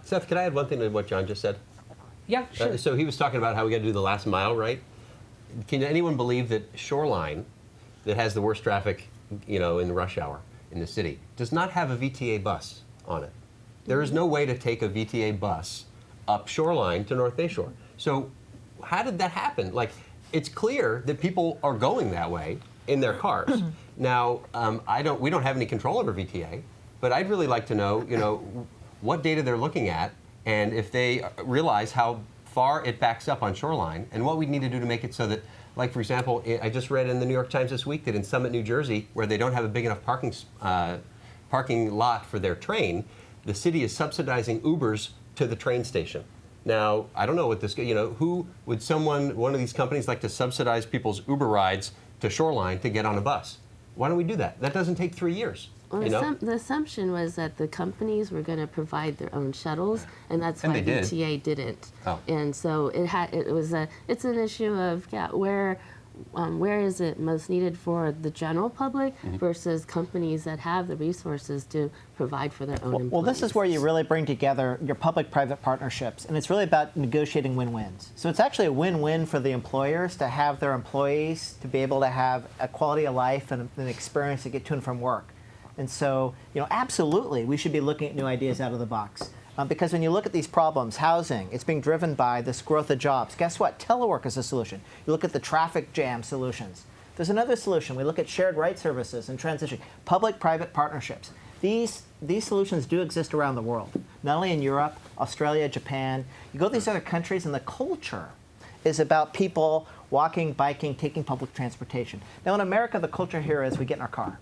Seth, can I add one thing to what John just said? Yeah, sure. So he was talking about how we got to do the last mile, right? Can anyone believe that Shoreline, that has the worst traffic, you know, in the rush hour, in the city does not have a VTA bus on it. There is no way to take a VTA bus up Shoreline to North Bay Shore. So how did that happen? Like, it's clear that people are going that way in their cars. Now, we don't have any control over VTA, but I'd really like to know, what data they're looking at, and if they realize how far it backs up on Shoreline, and what we need to do to make it so that, like, for example, I just read in the New York Times this week that in Summit, New Jersey, where they don't have a big enough parking lot for their train, the city is subsidizing Ubers to the train station. Now, I don't know what this, who would one of these companies like to subsidize people's Uber rides to Shoreline to get on a bus? Why don't we do that? That doesn't take 3 years. Well, the assumption was that the companies were going to provide their own shuttles, and that's why VTA didn't. Oh. And so it's an issue of where is it most needed for the general public versus companies that have the resources to provide for their own employees. Well, this is where you really bring together your public-private partnerships, and it's really about negotiating win-wins. So it's actually a win-win for the employers to have their employees to be able to have a quality of life and an experience to get to and from work. And so, absolutely, we should be looking at new ideas out of the box. Because when you look at these problems, housing, it's being driven by this growth of jobs. Guess what? Telework is a solution. You look at the traffic jam solutions. There's another solution. We look at shared right services and transition, public-private partnerships. These solutions do exist around the world, not only in Europe, Australia, Japan. You go to these other countries, and the culture is about people walking, biking, taking public transportation. Now, in America, the culture here is we get in our car,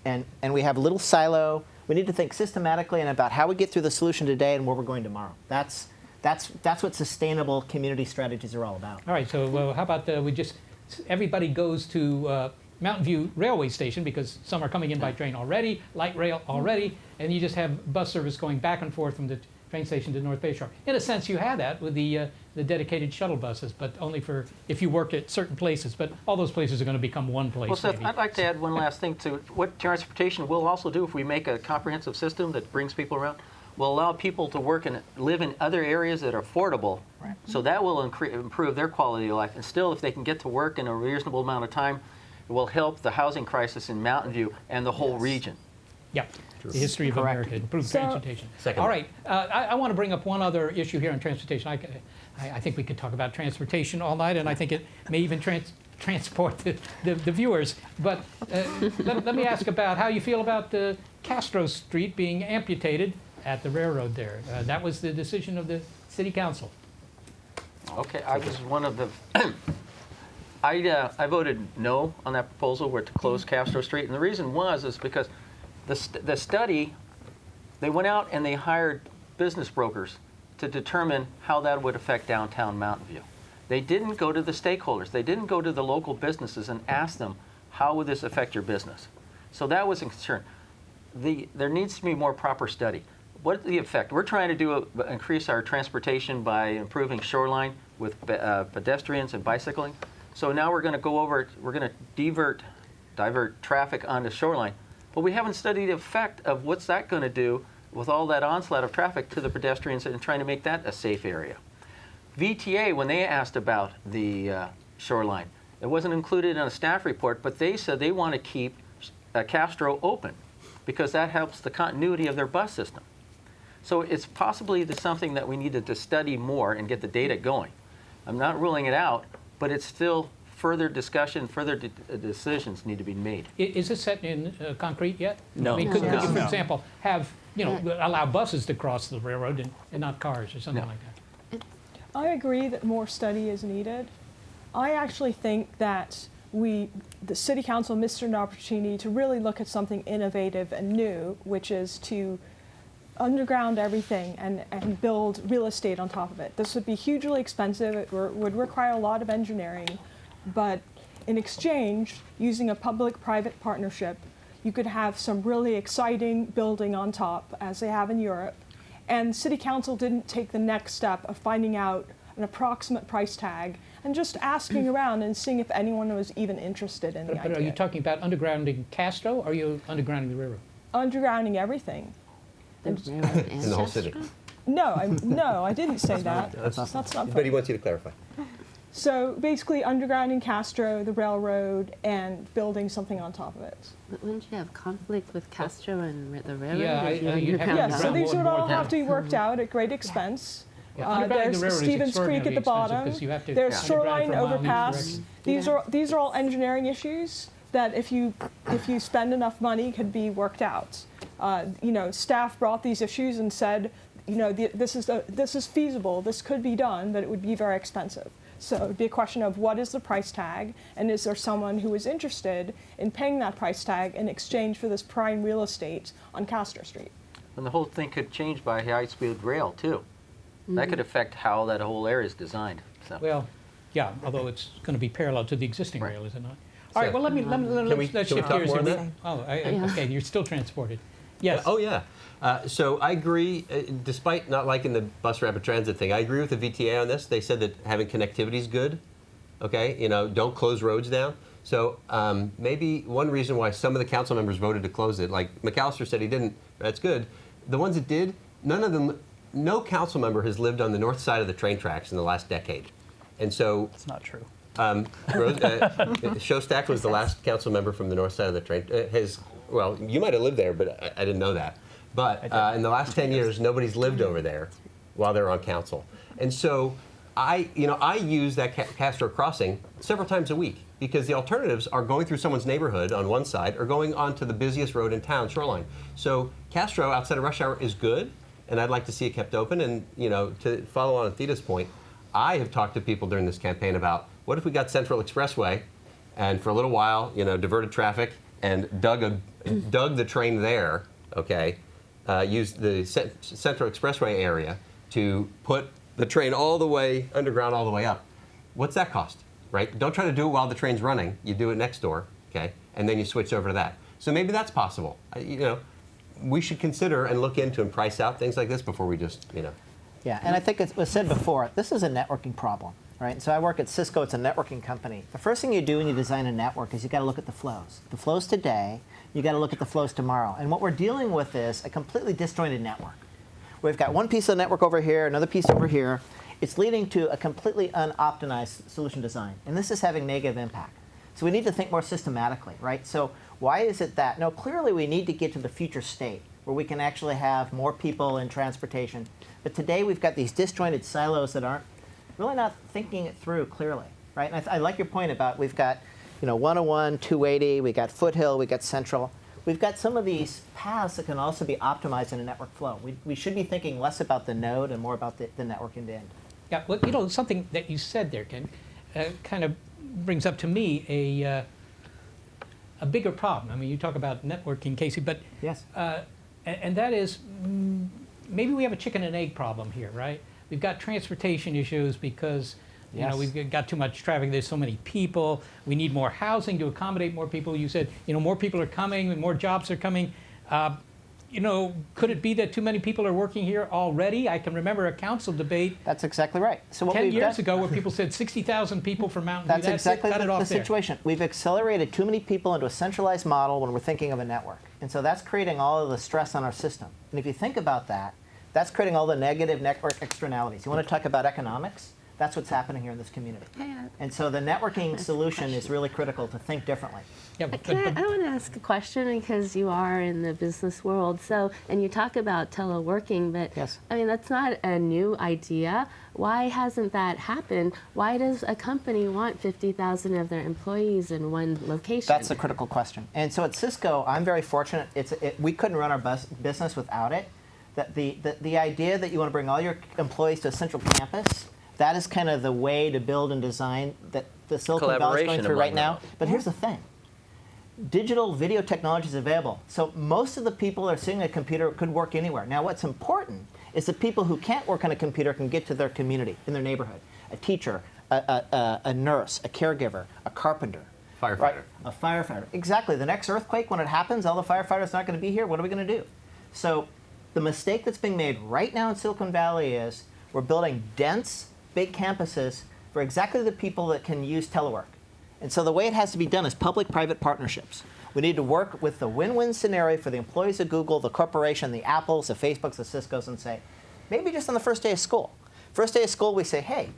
and we have a little silo. We need to think systematically and about how we get through the solution today and where we're going tomorrow. That's what sustainable community strategies are all about. All right, so how about everybody goes to Mountain View Railway Station, because some are coming in by train already, light rail already, and you just have bus service going back and forth from the train station to North Bay Shore. In a sense, you have that with the dedicated shuttle buses, but only for if you work at certain places. But all those places are going to become one place. Well, Seth, maybe. I'd like to add one last thing to what transportation will also do if we make a comprehensive system that brings people around. Will allow people to work and live in other areas that are affordable. Right. So that will improve their quality of life. And still, if they can get to work in a reasonable amount of time, it will help the housing crisis in Mountain View and the whole region. Yep. The history of Correct. America, improved transportation. Second. All right, I want to bring up one other issue here on transportation. I think we could talk about transportation all night, and I think it may even transport the viewers. But let me ask about how you feel about Castro Street being amputated at the railroad there. That was the decision of the city council. Okay, I was one of the. I voted no on that proposal to close Castro Street, and the reason is because the study, they went out and they hired business brokers to determine how that would affect downtown Mountain View. They didn't go to the stakeholders. They didn't go to the local businesses and ask them, how would this affect your business? So that was a concern. There needs to be more proper study. What the effect? We're trying to increase our transportation by improving Shoreline with pedestrians and bicycling. So now we're going to we're going to divert traffic onto Shoreline. But we haven't studied the effect of what's that going to do with all that onslaught of traffic to the pedestrians and trying to make that a safe area. VTA, when they asked about the Shoreline, it wasn't included in a staff report, but they said they want to keep Castro open because that helps the continuity of their bus system. So it's possibly something that we needed to study more and get the data going. I'm not ruling it out, but it's still further discussion, further decisions need to be made. Is this set in concrete yet? No. I mean, could you, for No. example, have, allow buses to cross the railroad and not cars or something No. like that? I agree that more study is needed. I actually think that the City Council missed an opportunity to really look at something innovative and new, which is to underground everything and build real estate on top of it. This would be hugely expensive. It would require a lot of engineering. But in exchange, using a public-private partnership, you could have some really exciting building on top, as they have in Europe. And City Council didn't take the next step of finding out an approximate price tag and just asking around and seeing if anyone was even interested in the idea. But are you talking about undergrounding Castro, or are you undergrounding the railroad? Undergrounding everything. The railroad and In the whole city. Castro? No, I didn't say that. That's not But he wants you to clarify. So basically undergrounding Castro, the railroad, and building something on top of it. But wouldn't you have conflict with Castro and the railroad? Yeah, if you you'd have underground Yeah, to so that? these would all more have to be than- worked out at great expense. Yeah, undergrounding the There's railroad is Stevens Creek at the extraordinarily expensive bottom. because you have to There's underground shoreline for a mile in each overpass. direction. These are all engineering issues that if you spend enough money could be worked out. You know, staff brought these issues and said, you know, this is feasible. This could be done, but it would be very expensive. So it'd be a question of what is the price tag, and is there someone who is interested in paying that price tag in exchange for this prime real estate on Castro Street? And the whole thing could change by high-speed rail, too. That could affect how that whole area is designed. So. Well, yeah, although it's going to be parallel to the existing rail, is it not? All right, So- well, let's we shift talk gears more here. on that? Oh, Yeah. okay, you're still transported. Yes. Oh, yeah. So I agree, despite not liking the bus rapid transit thing, I agree with the VTA on this. They said that having connectivity is good. Okay, you know, don't close roads down. So maybe one reason why some of the council members voted to close it, like McAllister said he didn't, that's good. The ones that did, none of them, no council member has lived on the north side of the train tracks in the last decade. And so It's not true. Shostak was the last council member from the north side of the train. Well, you might have lived there, but I didn't know that. But in the last 10 years, nobody's lived over there while they're on council. And so I use that Castro crossing several times a week because the alternatives are going through someone's neighborhood on one side or going onto the busiest road in town, Shoreline. So Castro outside of rush hour is good, and I'd like to see it kept open. And to follow on Theta's point, I have talked to people during this campaign about what if we got Central Expressway, and for a little while, diverted traffic and dug the train there. Okay, used the Central Expressway area to put the train all the way underground, all the way up. What's that cost, right? Don't try to do it while the train's running. You do it next door, okay, and then you switch over to that. So maybe that's possible. We should consider and look into and price out things like this before we just, Yeah, and I think it was said before, this is a networking problem, right? So I work at Cisco, it's a networking company. The first thing you do when you design a network is you got to look at the flows. The flows today, you got to look at the flows tomorrow. And what we're dealing with is a completely disjointed network. We've got one piece of the network over here, another piece over here. It's leading to a completely unoptimized solution design. And this is having negative impact. So we need to think more systematically, right? So why is it that? No, clearly we need to get to the future state where we can actually have more people in transportation. But today we've got these disjointed silos that aren't really not thinking it through clearly, right? And I like your point about we've got 101, 280, we got Foothill, we got Central. We've got some of these paths that can also be optimized in a network flow. We should be thinking less about the node and more about the network end to end. Yeah, well, something that you said there, Ken, kind of brings up to me a bigger problem. I mean, you talk about networking, Casey, but yes, and that is maybe we have a chicken and egg problem here, right? We've got transportation issues because we've got too much traffic. There's so many people. We need more housing to accommodate more people. You said more people are coming, and more jobs are coming. Could it be that too many people are working here already? I can remember a council debate. That's exactly right. So what 10 we've years done, ago where people said 60,000 people from Mountain That's View. exactly Cut it the off there. situation. We've accelerated too many people into a centralized model when we're thinking of a network. And so that's creating all of the stress on our system. And if you think about that, that's creating all the negative network externalities. You want to talk about economics? That's what's happening here in this community. And so the networking solution is really critical to think differently. Yeah, I want to ask a question because you are in the business world. So, and you talk about teleworking, but yes. I mean, that's not a new idea. Why hasn't that happened? Why does a company want 50,000 of their employees in one location? That's a critical question. And so at Cisco, I'm very fortunate. We couldn't run our business without it. The idea that you want to bring all your employees to a central campus, that is kind of the way to build and design that the Silicon Valley is going through right now. But here's the thing. Digital video technology is available. So most of the people that are sitting at a computer could work anywhere. Now what's important is the people who can't work on a computer can get to their community, in their neighborhood. A teacher, a nurse, a caregiver, a carpenter. Firefighter. Right? A firefighter. Exactly. The next earthquake, when it happens, all the firefighters are not going to be here. What are we going to do? So the mistake that's being made right now in Silicon Valley is we're building dense, big campuses for exactly the people that can use telework. And so the way it has to be done is public-private partnerships. We need to work with the win-win scenario for the employees of Google, the corporation, the Apples, the Facebooks, the Ciscos, and say, maybe just on the first day of school. First day of school, we say, hey,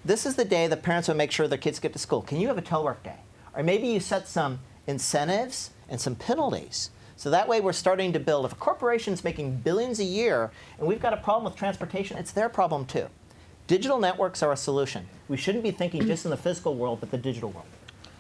this is the day that parents will make sure their kids get to school. Can you have a telework day? Or maybe you set some incentives and some penalties. So that way we're starting to build. If a corporation's making billions a year and we've got a problem with transportation, it's their problem too. Digital networks are a solution. We shouldn't be thinking just in the physical world, but the digital world.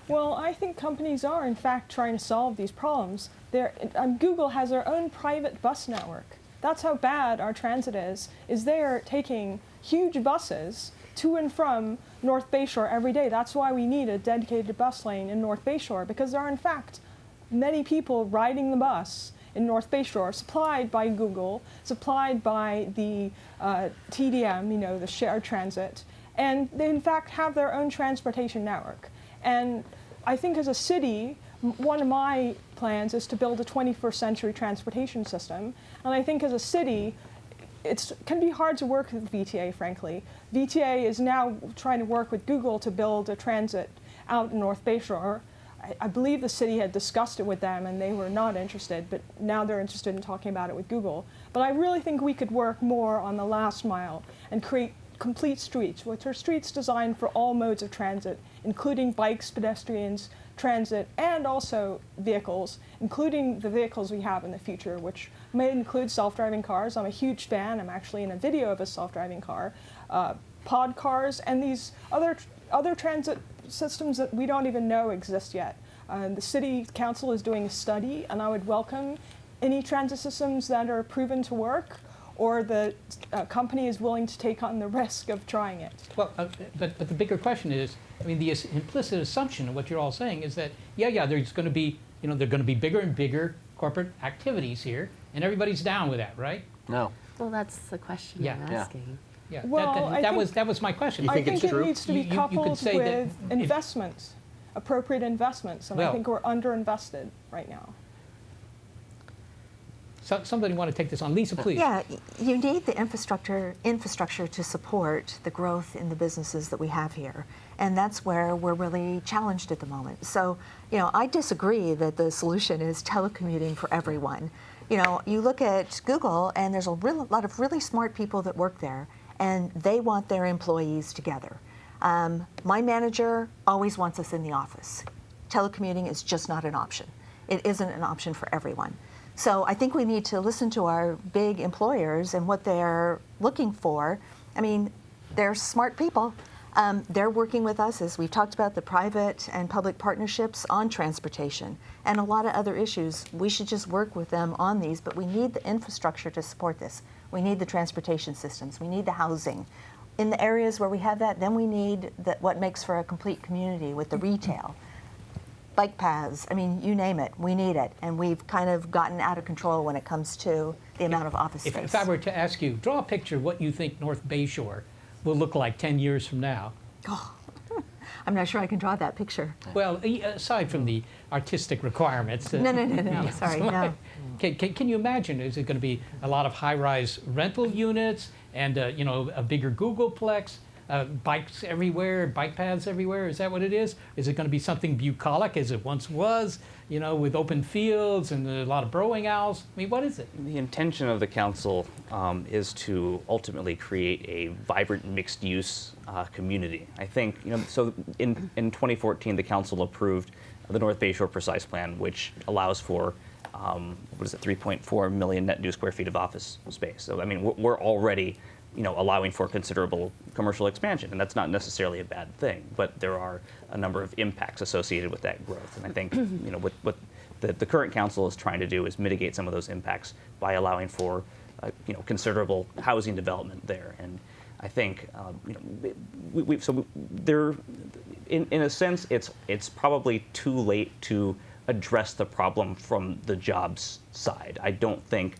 Well, I think companies are, in fact, trying to solve these problems. Google has their own private bus network. That's how bad our transit is they're taking huge buses to and from North Bayshore every day. That's why we need a dedicated bus lane in North Bayshore, because there are, in fact, many people riding the bus in North Bayshore, supplied by Google, supplied by the TDM, the shared transit, and they, in fact, have their own transportation network. And I think as a city, one of my plans is to build a 21st century transportation system. And I think as a city, it can be hard to work with VTA, frankly. VTA is now trying to work with Google to build a transit out in North Bayshore. I believe the city had discussed it with them and they were not interested, but now they're interested in talking about it with Google. But I really think we could work more on the last mile and create complete streets, which are streets designed for all modes of transit, including bikes, pedestrians, transit, and also vehicles, including the vehicles we have in the future, which may include self-driving cars. I'm a huge fan. I'm actually in a video of a self-driving car, pod cars, and these other transit systems that we don't even know exist yet. The City Council is doing a study, and I would welcome any transit systems that are proven to work or the company is willing to take on the risk of trying it. Well, but the bigger question is, I mean, the implicit assumption of what you're all saying is that, yeah, there's going to be, there are going to be bigger and bigger corporate activities here, and everybody's down with that, right? No. Well, that's the question I'm asking. Yeah, Well, that was my question. You think I think it's true? it needs to be You could coupled say that with investments, appropriate investments, and I Well- think we're underinvested right now. Somebody want to take this on? Lisa, please. Yeah, you need the infrastructure to support the growth in the businesses that we have here. And that's where we're really challenged at the moment. So, I disagree that the solution is telecommuting for everyone. You look at Google and there's a lot of really smart people that work there and they want their employees together. My manager always wants us in the office. Telecommuting is just not an option. It isn't an option for everyone. So I think we need to listen to our big employers and what they're looking for. I mean, they're smart people. They're working with us, as we've talked about, the private and public partnerships on transportation and a lot of other issues. We should just work with them on these, but we need the infrastructure to support this. We need the transportation systems. We need the housing. In the areas where we have that, then we need what makes for a complete community with the retail. Bike paths, I mean, you name it, we need it. And we've kind of gotten out of control when it comes to the amount of office space. If I were to ask you, draw a picture of what you think North Bayshore will look like 10 years from now. Oh, I'm not sure I can draw that picture. Well, aside from the artistic requirements. No, sorry, no. Can you imagine, is it going to be a lot of high-rise rental units and, a bigger Googleplex? Bikes everywhere, bike paths everywhere. Is that what it is? Is it going to be something bucolic as it once was, with open fields and a lot of burrowing owls? I mean, what is it? The intention of the council is to ultimately create a vibrant mixed-use community. I think, so in 2014, the council approved the North Bayshore Precise Plan, which allows for 3.4 million net new square feet of office space. So, I mean, we're already allowing for considerable commercial expansion, and that's not necessarily a bad thing, but there are a number of impacts associated with that growth. And I think, what the current council is trying to do is mitigate some of those impacts by allowing for, considerable housing development there. And I think, in a sense, it's probably too late to address the problem from the jobs side. I don't think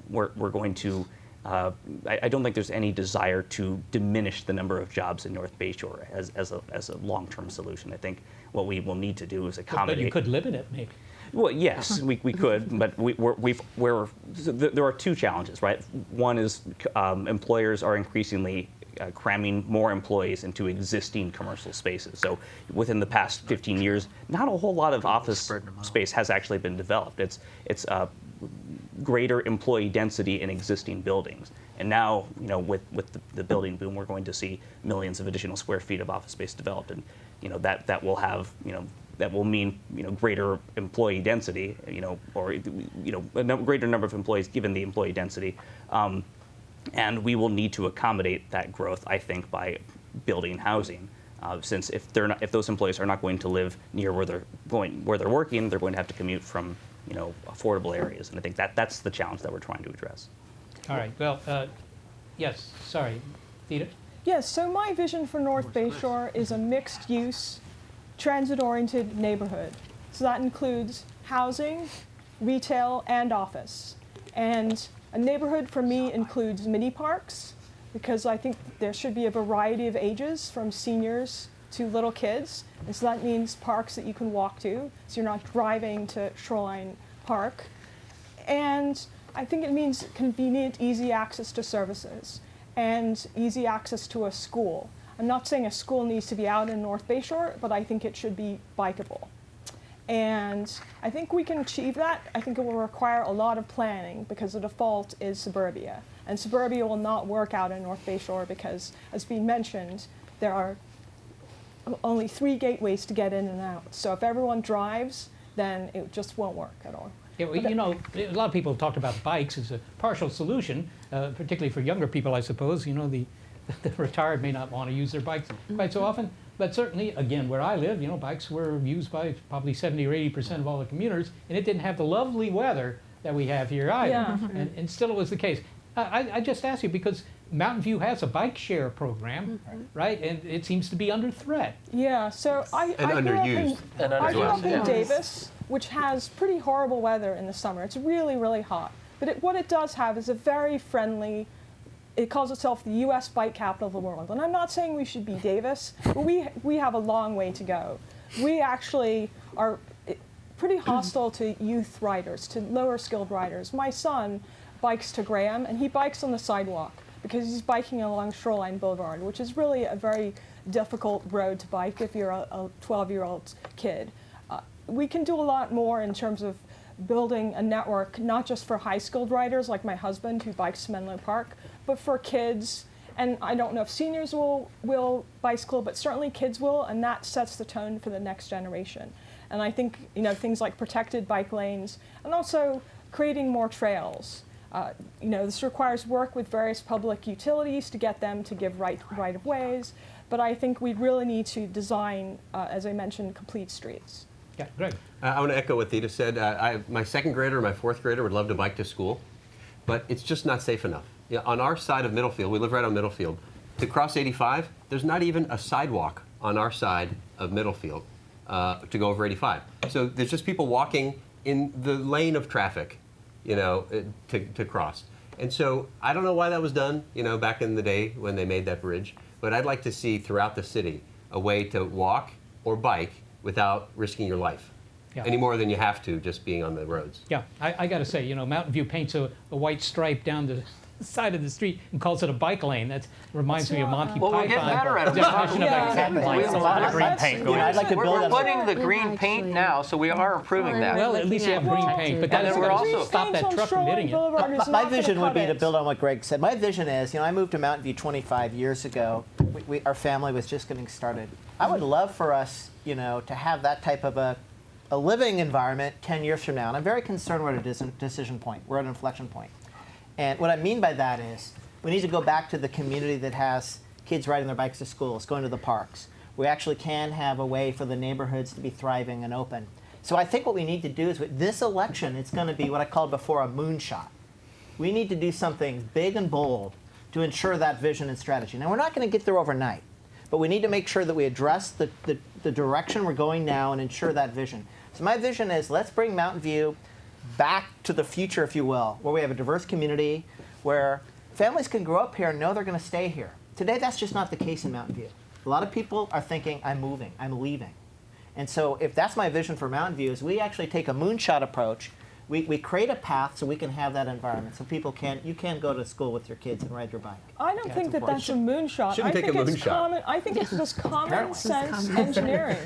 we're going to. I don't think there's any desire to diminish the number of jobs in North Bayshore as a long-term solution. I think what we will need to do is accommodate. But you could limit it, maybe. Well, yes, we could, but there are two challenges, right? One is employers are increasingly cramming more employees into existing commercial spaces. So within the past 15 years, not a whole lot of office space has actually been developed. It's greater employee density in existing buildings. And now, with the building boom, we're going to see millions of additional square feet of office space developed, and that will have that will mean greater employee density, or a greater number of employees given the employee density, and we will need to accommodate that growth, I think, by building housing. Since if those employees are not going to live near where they're working, they're going to have to commute from affordable areas, and I think that's the challenge that we're trying to address. All right. Well, yes. Sorry, Theda. Yes, so my vision for North Bayshore is a mixed-use, transit-oriented neighborhood. So that includes housing, retail, and office. And a neighborhood for me includes mini parks, because I think there should be a variety of ages, from seniors to little kids. And so that means parks that you can walk to, so you're not driving to Shoreline Park. And I think it means convenient, easy access to services and easy access to a school. I'm not saying a school needs to be out in North Bayshore, but I think it should be bikeable. And I think we can achieve that. I think it will require a lot of planning, because the default is suburbia. And suburbia will not work out in North Bayshore because, as being mentioned, there are only 3 gateways to get in and out. So if everyone drives, then it just won't work at all. Yeah, well, a lot of people have talked about bikes as a partial solution, particularly for younger people, I suppose. The retired may not want to use their bikes quite so often. But certainly, again, where I live, bikes were used by probably 70 or 80% of all the commuters, and it didn't have the lovely weather that we have here either. Yeah. And still it was the case. I just asked you because Mountain View has a bike share program, right? And it seems to be under threat. Yeah, so I underused. I grew up in Yeah. Davis, which has pretty horrible weather in the summer. It's really, really hot. But what it does have is a very friendly, it calls itself the U.S. bike capital of the world. And I'm not saying we should be Davis, but we have a long way to go. We actually are pretty hostile to youth riders, to lower skilled riders. My son bikes to Graham, and he bikes on the sidewalk because he's biking along Shoreline Boulevard, which is really a very difficult road to bike if you're a 12-year-old kid. We can do a lot more in terms of building a network, not just for high-skilled riders like my husband who bikes to Menlo Park, but for kids. And I don't know if seniors will bicycle, but certainly kids will, and that sets the tone for the next generation. And I think things like protected bike lanes, and also creating more trails. This requires work with various public utilities to get them to give right-of-ways, but I think we really need to design, as I mentioned, complete streets. Yeah, Greg. I want to echo what Theda said. My 2nd grader and my 4th grader would love to bike to school, but it's just not safe enough. On our side of Middlefield, we live right on Middlefield, to cross 85, there's not even a sidewalk on our side of Middlefield to go over 85. So there's just people walking in the lane of traffic, to cross. And so I don't know why that was done, back in the day when they made that bridge, but I'd like to see throughout the city a way to walk or bike without risking your life, any more than you have to just being on the roads. Yeah, I got to say, Mountain View paints a white stripe down the side of the street and calls it a bike lane. That reminds me of Monty Well, we're Python. getting better at it. Definition of Yeah. acceptance. There's a lot of green paint going I'd like to build We're on putting the Yeah, green paint actually. now, so we are improving that. Well, at least you have green paint, but And that's then we're going to also- stop that truck from hitting it. My vision would be to build on what Greg said. My vision is, I moved to Mountain View 25 years ago. Our family was just getting started. I would love for us, to have that type of a living environment 10 years from now. And I'm very concerned we're at a decision point. We're at an inflection point. And what I mean by that is we need to go back to the community that has kids riding their bikes to schools, going to the parks. We actually can have a way for the neighborhoods to be thriving and open. So I think what we need to do is with this election, it's going to be what I called before a moonshot. We need to do something big and bold to ensure that vision and strategy. Now, we're not going to get there overnight, but we need to make sure that we address the direction we're going now and ensure that vision. So my vision is let's bring Mountain View back to the future, if you will, where we have a diverse community, where families can grow up here and know they're going to stay here. Today, that's just not the case in Mountain View. A lot of people are thinking, I'm moving, I'm leaving. And so if that's my vision for Mountain View, is we actually take a moonshot approach. We create a path so we can have that environment, so people you can go to school with your kids and ride your bike. I don't think that's a moonshot. Shouldn't take a moonshot. I think it's just common sense engineering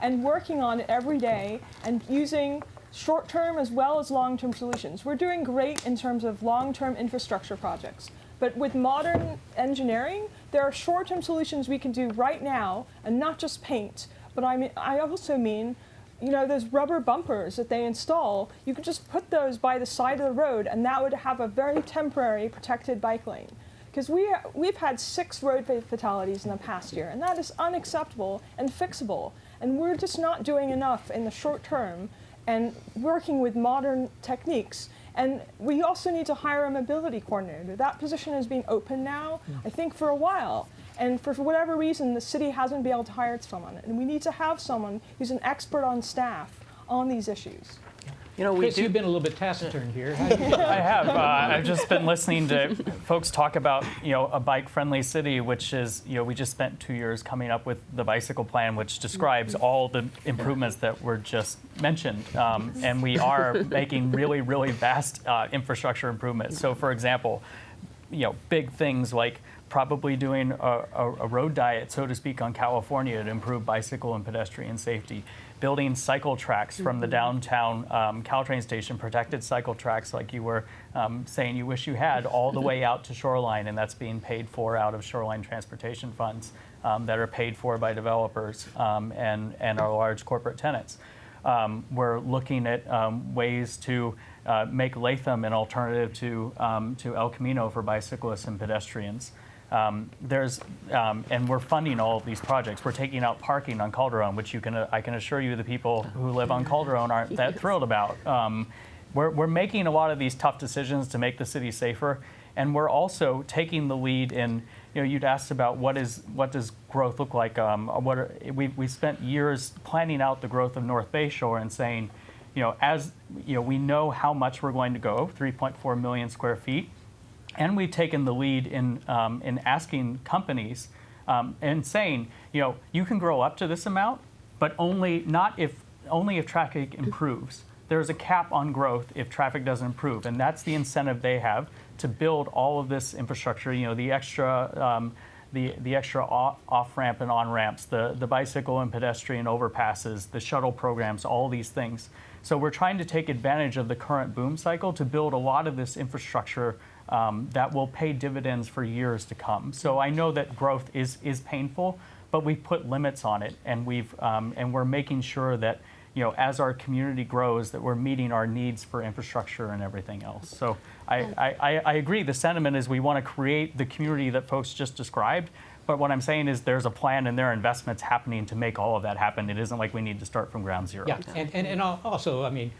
and working on it every day and using short-term as well as long-term solutions. We're doing great in terms of long-term infrastructure projects. But with modern engineering, there are short-term solutions we can do right now, and not just paint. But I also mean, you know, those rubber bumpers that they install, you could just put those by the side of the road, and that would have a very temporary protected bike lane. Because we've had 6 road fatalities in the past year, and that is unacceptable and fixable. And we're just not doing enough in the short term and working with modern techniques. And we also need to hire a mobility coordinator. That position has been open now, I think, for a while. And for whatever reason, the city hasn't been able to hire someone. And we need to have someone who's an expert on staff on these issues. You know, Chris, you've been a little bit taciturn here. I have. I've just been listening to folks talk about, you know, a bike-friendly city, which is, you know, we just spent 2 years coming up with the bicycle plan, which describes all the improvements that were just mentioned. And we are making really, really vast infrastructure improvements. So, for example, you know, big things like probably doing a road diet, so to speak, on California to improve bicycle and pedestrian safety. Building cycle tracks from the downtown Caltrain station, protected cycle tracks like you were saying you wish you had, all the way out to Shoreline, and that's being paid for out of Shoreline transportation funds that are paid for by developers and our large corporate tenants. We're looking at ways to make Latham an alternative to El Camino for bicyclists and pedestrians. And we're funding all of these projects. We're taking out parking on Calderon, which I can assure you the people who live on Calderon aren't that thrilled about. We're making a lot of these tough decisions to make the city safer, and we're also taking the lead in, you know, you'd asked about what does growth look like. We spent years planning out the growth of North Bay Shore and saying, you know, as you know, we know how much we're going to go, 3.4 million square feet. And we've taken the lead in asking companies and saying, you know, you can grow up to this amount, but only if traffic improves. There's a cap on growth if traffic doesn't improve, and that's the incentive they have to build all of this infrastructure. You know, the extra off ramp and on ramps, the bicycle and pedestrian overpasses, the shuttle programs, all these things. So we're trying to take advantage of the current boom cycle to build a lot of this infrastructure that will pay dividends for years to come. So I know that growth is painful, but we've put limits on it, and we're making sure that, you know, as our community grows, that we're meeting our needs for infrastructure and everything else. So I agree. The sentiment is we want to create the community that folks just described. But what I'm saying is there's a plan and there are investments happening to make all of that happen. It isn't like we need to start from ground zero. Yeah, and also, I mean,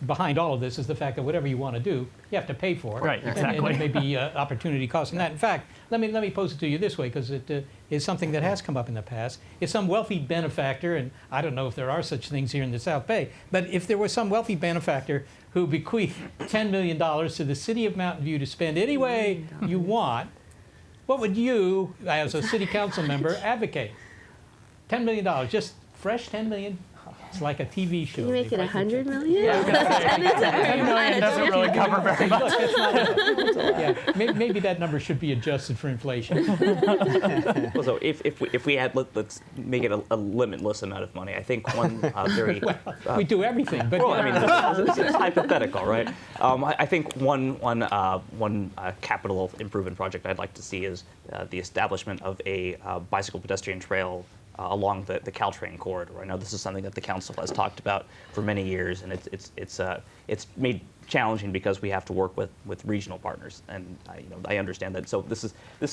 behind all of this is the fact that whatever you want to do, you have to pay for it. Right, exactly. And there may be opportunity costs in that. In fact, let me pose it to you this way, because it is something that has come up in the past. If some wealthy benefactor, and I don't know if there are such things here in the South Bay, but if there was some wealthy benefactor who bequeathed $10 million to the city of Mountain View to spend any way you want, what would you, as a city council member, advocate? $10 million, just fresh $10 million. It's like a TV show. You make it 100 million? Yeah, $10 million doesn't really cover very much. Yeah, maybe that number should be adjusted for inflation. Well, so if we had, let's make it a limitless amount of money. I think one very we do everything, but well, I mean, it's hypothetical, right? I think one capital improvement project I'd like to see is the establishment of a bicycle pedestrian trail along the Caltrain corridor. I know this is something that the council has talked about for many years, and it's made challenging because we have to work with regional partners, and I understand that. So this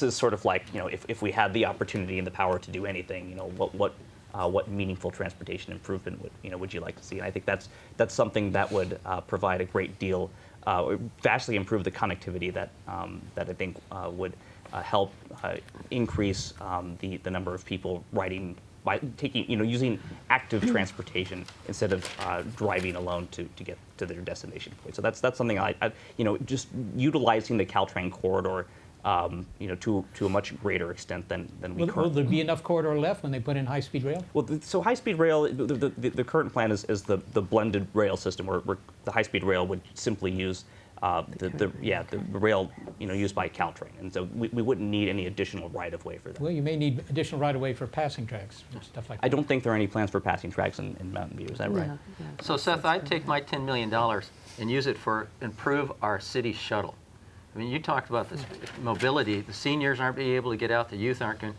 is sort of like, you know, if we had the opportunity and the power to do anything, you know, what meaningful transportation improvement would you like to see? And I think that's something that would provide a great deal, vastly improve the connectivity that I think would help increase the number of people riding by using active transportation instead of driving alone to get to their destination point. So that's something I just utilizing the Caltrain corridor to a much greater extent than we currently. Will there be enough corridor left when they put in high-speed rail? Well, so high-speed rail, the current plan is the blended rail system where the high-speed rail would simply use the rail used by Caltrain, and so we wouldn't need any additional right-of-way for that. Well, you may need additional right-of-way for passing tracks and stuff like that. I don't think there are any plans for passing tracks in Mountain View. Is that right? No, no. So Seth, I'd take my $10 million and use it for improve our city shuttle. I mean, you talked about this mobility. The seniors aren't being able to get out. The youth aren't going.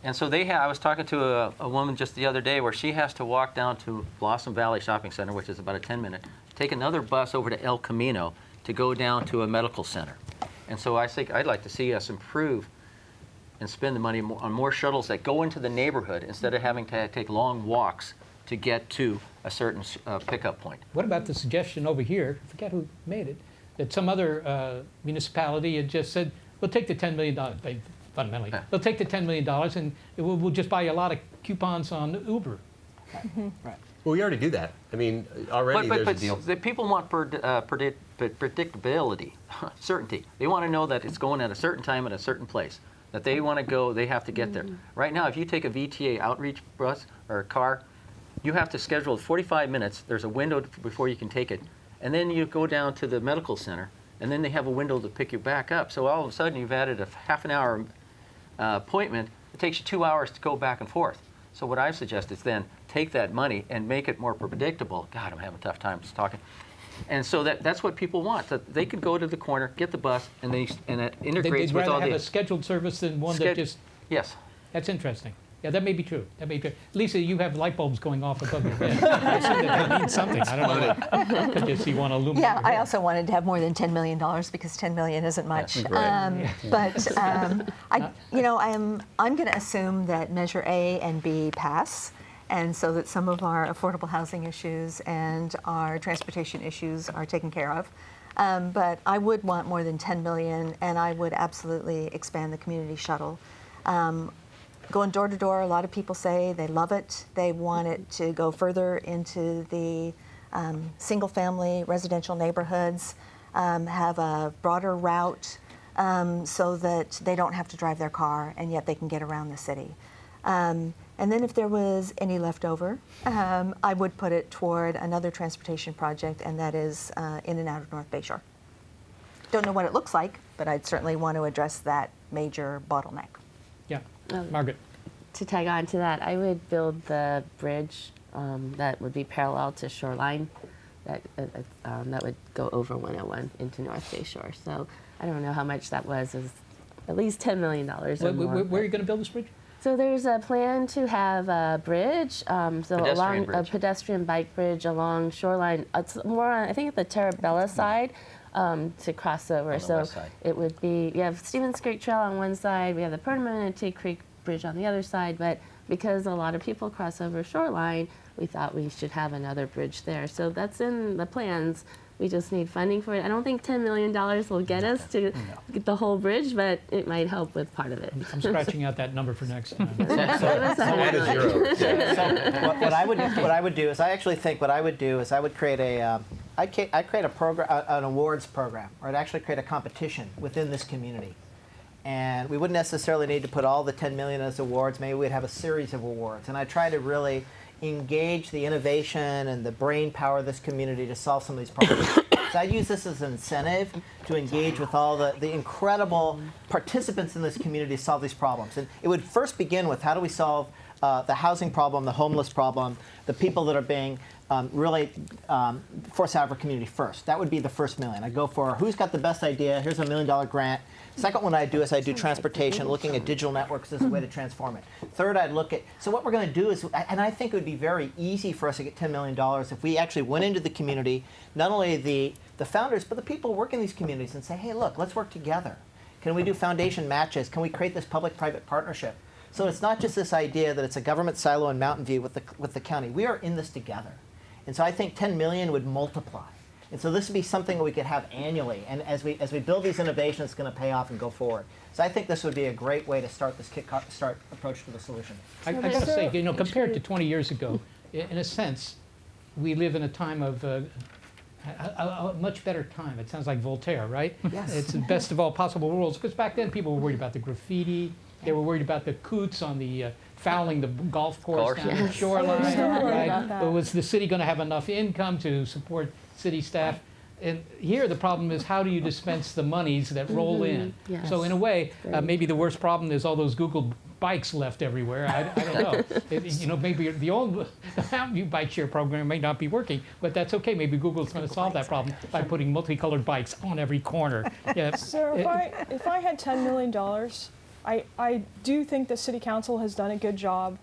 And so I was talking to a woman just the other day where she has to walk down to Blossom Valley Shopping Center, which is about a 10-minute, take another bus over to El Camino to go down to a medical center. And so I think I'd like to see us improve and spend the money on more shuttles that go into the neighborhood instead of having to take long walks to get to a certain pickup point. What about the suggestion over here, I forget who made it, that some other municipality had just said, we'll take the $10 million, fundamentally, they'll take the $10 million and we'll just buy you a lot lot of coupons on Uber. Right. Well, we already do that. I mean, already there's a deal. The people want predictability, certainty. They want to know that it's going at a certain time at a certain place, that they want to go, they have to get there. Right now, if you take a VTA outreach bus or a car, you have to schedule 45 minutes. There's a window before you can take it. And then you go down to the medical center, and then they have a window to pick you back up. So all of a sudden, you've added a half an hour appointment. It takes you 2 hours to go back and forth. So what I've suggested is then take that money and make it more predictable. God, I'm having a tough time just talking. And so that's what people want. That they could go to the corner, get the bus, and it integrates They'd with all rather the... have a scheduled service than one that just... Yes. That's interesting. Yeah, that may be true. That may be true. Lisa, you have light bulbs going off above your head. I assume that means something. I don't know what. Could just see one illuminate. Yeah, your I head. also wanted to have more than $10 million because $10 million isn't much. Right. But I'm going to assume that Measure A and B pass, and so that some of our affordable housing issues and our transportation issues are taken care of. But I would want more than $10 million, and I would absolutely expand the community shuttle. Going door to door, a lot of people say they love it. They want it to go further into the single-family residential neighborhoods, have a broader route so that they don't have to drive their car and yet they can get around the city. And then if there was any left over, I would put it toward another transportation project, and that is in and out of North Bayshore. Don't know what it looks like, but I'd certainly want to address that major bottleneck. Yeah. Margaret. To tag on to that, I would build the bridge that would be parallel to Shoreline, that would go over 101 into North Bayshore. So I don't know how much that was. It was at least $10 million or more. Where are you going to build this bridge? So there's a plan to have a bridge, a pedestrian bike bridge along Shoreline. It's more on, I think, at the Terabella side. To cross over. So it would be, you have Stevens Creek Trail on one side, we have the Permanente Creek Bridge on the other side, but because a lot of people cross over Shoreline, we thought we should have another bridge there. So that's in the plans. We just need funding for it. I don't think $10 million will get us to get the whole bridge, but it might help with part of it. I'm scratching out that number for next time. Add a zero. So what I would do is I would create I'd create a program, an awards program, or I'd actually create a competition within this community. And we wouldn't necessarily need to put all the 10 million as awards. Maybe we'd have a series of awards. And I try to really engage the innovation and the brain power of this community to solve some of these problems. So I use this as an incentive to engage with all the incredible participants in this community to solve these problems. And it would first begin with how do we solve the housing problem, the homeless problem, the people that are being really forced out of our community first. That would be the first million. I go for who's got the best idea, here's $1 million grant. Second one I do is I do transportation, looking at digital networks as a way to transform it. Third, I'd look at, so what we're going to do is, and I think it would be very easy for us to get $10 million if we actually went into the community, not only the founders, but the people who work in these communities and say, hey, look, let's work together. Can we do foundation matches? Can we create this public-private partnership? So it's not just this idea that it's a government silo in Mountain View with the county. We are in this together. And so I think 10 million would multiply. And so this would be something that we could have annually. And as we build these innovations, it's going to pay off and go forward. So I think this would be a great way to start this start approach to the solution. I got to say, compared to 20 years ago, in a sense, we live in a time of a much better time. It sounds like Voltaire, right? Yes. It's the best of all possible worlds. Because back then, people were worried about the graffiti. They were worried about the coots on the fouling the golf course down the shoreline. Right? Was the city going to have enough income to support city staff? And here the problem is, how do you dispense the monies that roll in? Yes. So in a way, maybe the worst problem is all those Google bikes left everywhere. I don't know. Maybe the Mountain View bike share program may not be working, but that's okay. Maybe Google's going to solve that problem by putting multicolored bikes on every corner. Yeah. So if I had $10 million, I do think the City Council has done a good job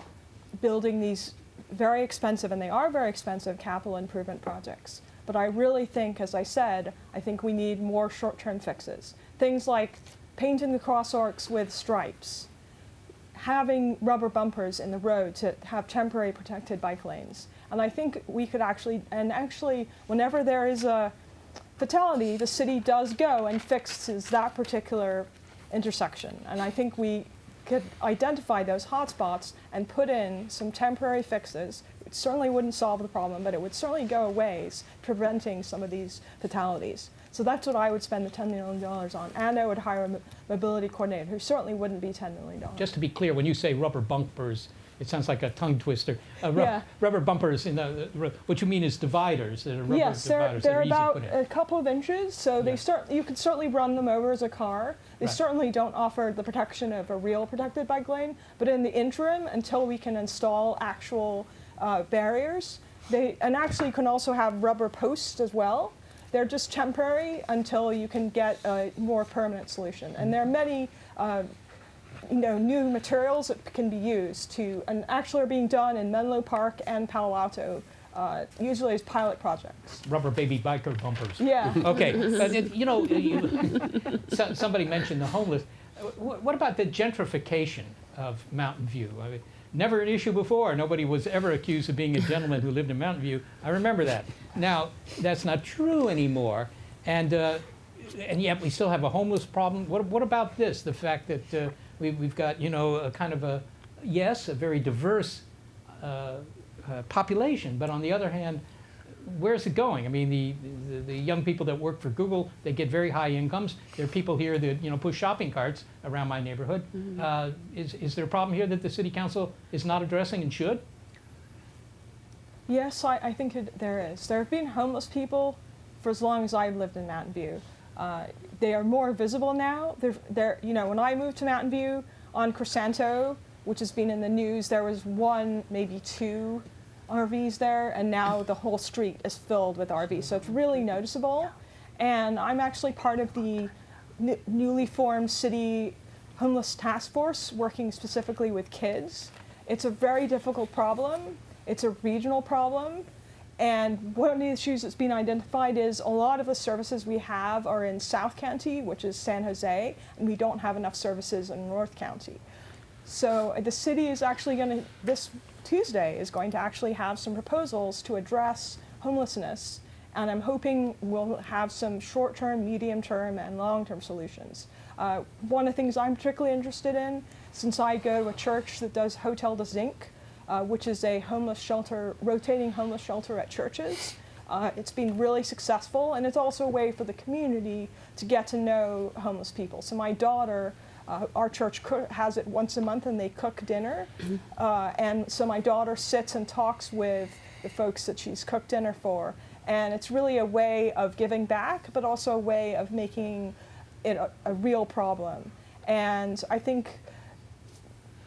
building these very expensive, and they are very expensive, capital improvement projects. But I really think, as I said, I think we need more short-term fixes. Things like painting the crosswalks with stripes, having rubber bumpers in the road to have temporary protected bike lanes. And I think we could actually, whenever there is a fatality, the city does go and fixes that particular intersection. And I think we could identify those hotspots and put in some temporary fixes. It certainly wouldn't solve the problem, but it would certainly go a ways preventing some of these fatalities. So that's what I would spend the $10 million on. And I would hire a mobility coordinator, who certainly wouldn't be $10 million. Just to be clear, when you say rubber bumpers, it sounds like a tongue twister. Rubber bumpers in the what you mean is dividers. Rubber yes, dividers they're that are about easy to put in. a couple of inches, so you could certainly run them over as a car. They Right. certainly don't offer the protection of a real protected bike lane, but in the interim, until we can install actual barriers, and actually can also have rubber posts as well. They're just temporary until you can get a more permanent solution. And there are many new materials that can be used and actually are being done in Menlo Park and Palo Alto, usually as pilot projects. Rubber baby biker bumpers. Yeah. Okay, but somebody mentioned the homeless. What about the gentrification of Mountain View? I mean, never an issue before. Nobody was ever accused of being a gentleman who lived in Mountain View. I remember that. Now, that's not true anymore, and yet we still have a homeless problem. What about this? The fact that we've got a kind of a very diverse population, but on the other hand, where's it going? I mean, the young people that work for Google, they get very high incomes. There are people here that push shopping carts around my neighborhood. Is there a problem here that the City Council is not addressing and should? Yes, I think there is. There have been homeless people for as long as I've lived in Mountain View. They are more visible now. When I moved to Mountain View on Crisanto, which has been in the news, there was one, maybe two RVs there, and now the whole street is filled with RVs. So it's really noticeable. And I'm actually part of the newly formed city homeless task force working specifically with kids. It's a very difficult problem. It's a regional problem. And one of the issues that's been identified is a lot of the services we have are in South County, which is San Jose, and we don't have enough services in North County. So the city is actually this Tuesday is going to actually have some proposals to address homelessness, and I'm hoping we'll have some short-term, medium-term, and long-term solutions. One of the things I'm particularly interested in, since I go to a church that does Hotel de Zinc, which is a homeless shelter, rotating homeless shelter at churches. It's been really successful, and it's also a way for the community to get to know homeless people. So my daughter, our church has it once a month, and they cook dinner. And so my daughter sits and talks with the folks that she's cooked dinner for. And it's really a way of giving back, but also a way of making it a real problem. And I think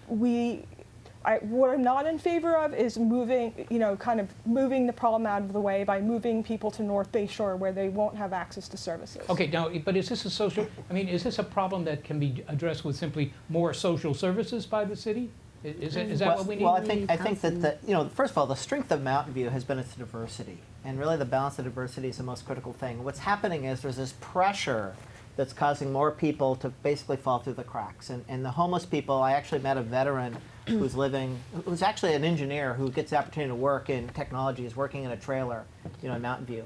what I'm not in favor of is moving the problem out of the way by moving people to North Bay Shore where they won't have access to services. Okay, now, but is this is this a problem that can be addressed with simply more social services by the city? Is that what we need? Well, I think that first of all, the strength of Mountain View has been its diversity, and really the balance of diversity is the most critical thing. What's happening is there's this pressure that's causing more people to basically fall through the cracks. And the homeless people, I actually met a veteran who's actually an engineer who gets the opportunity to work in technology, is working in a trailer, in Mountain View,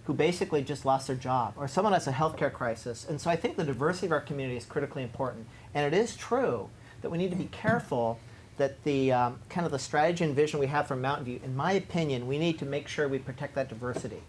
who basically just lost their job, or someone has a healthcare crisis. And so I think the diversity of our community is critically important. And it is true that we need to be careful that the kind of the strategy and vision we have for Mountain View, in my opinion, we need to make sure we protect that diversity.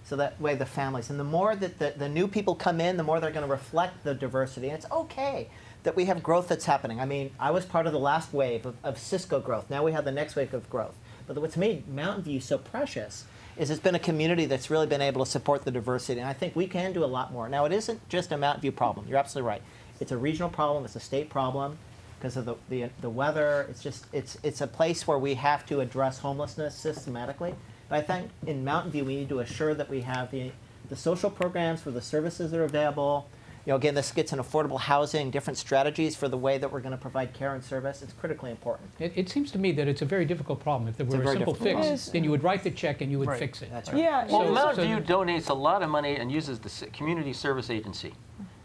So that way the families, and the more that the new people come in, the more they're going to reflect the diversity. And it's okay that we have growth that's happening. I mean, I was part of the last wave of Cisco growth. Now we have the next wave of growth. But what's made Mountain View so precious is it's been a community that's really been able to support the diversity, and I think we can do a lot more. Now, it isn't just a Mountain View problem. You're absolutely right. It's a regional problem. It's a state problem because of the weather. It's a place where we have to address homelessness systematically. But I think in Mountain View, we need to assure that we have the social programs for the services that are available. Again, this gets in affordable housing, different strategies for the way that we're going to provide care and service. It's critically important. It seems to me that it's a very difficult problem. If there were a simple fix, then you would write the check and you would fix it. That's right. Yeah. Well, Mountain View donates a lot of money and uses the community service agency.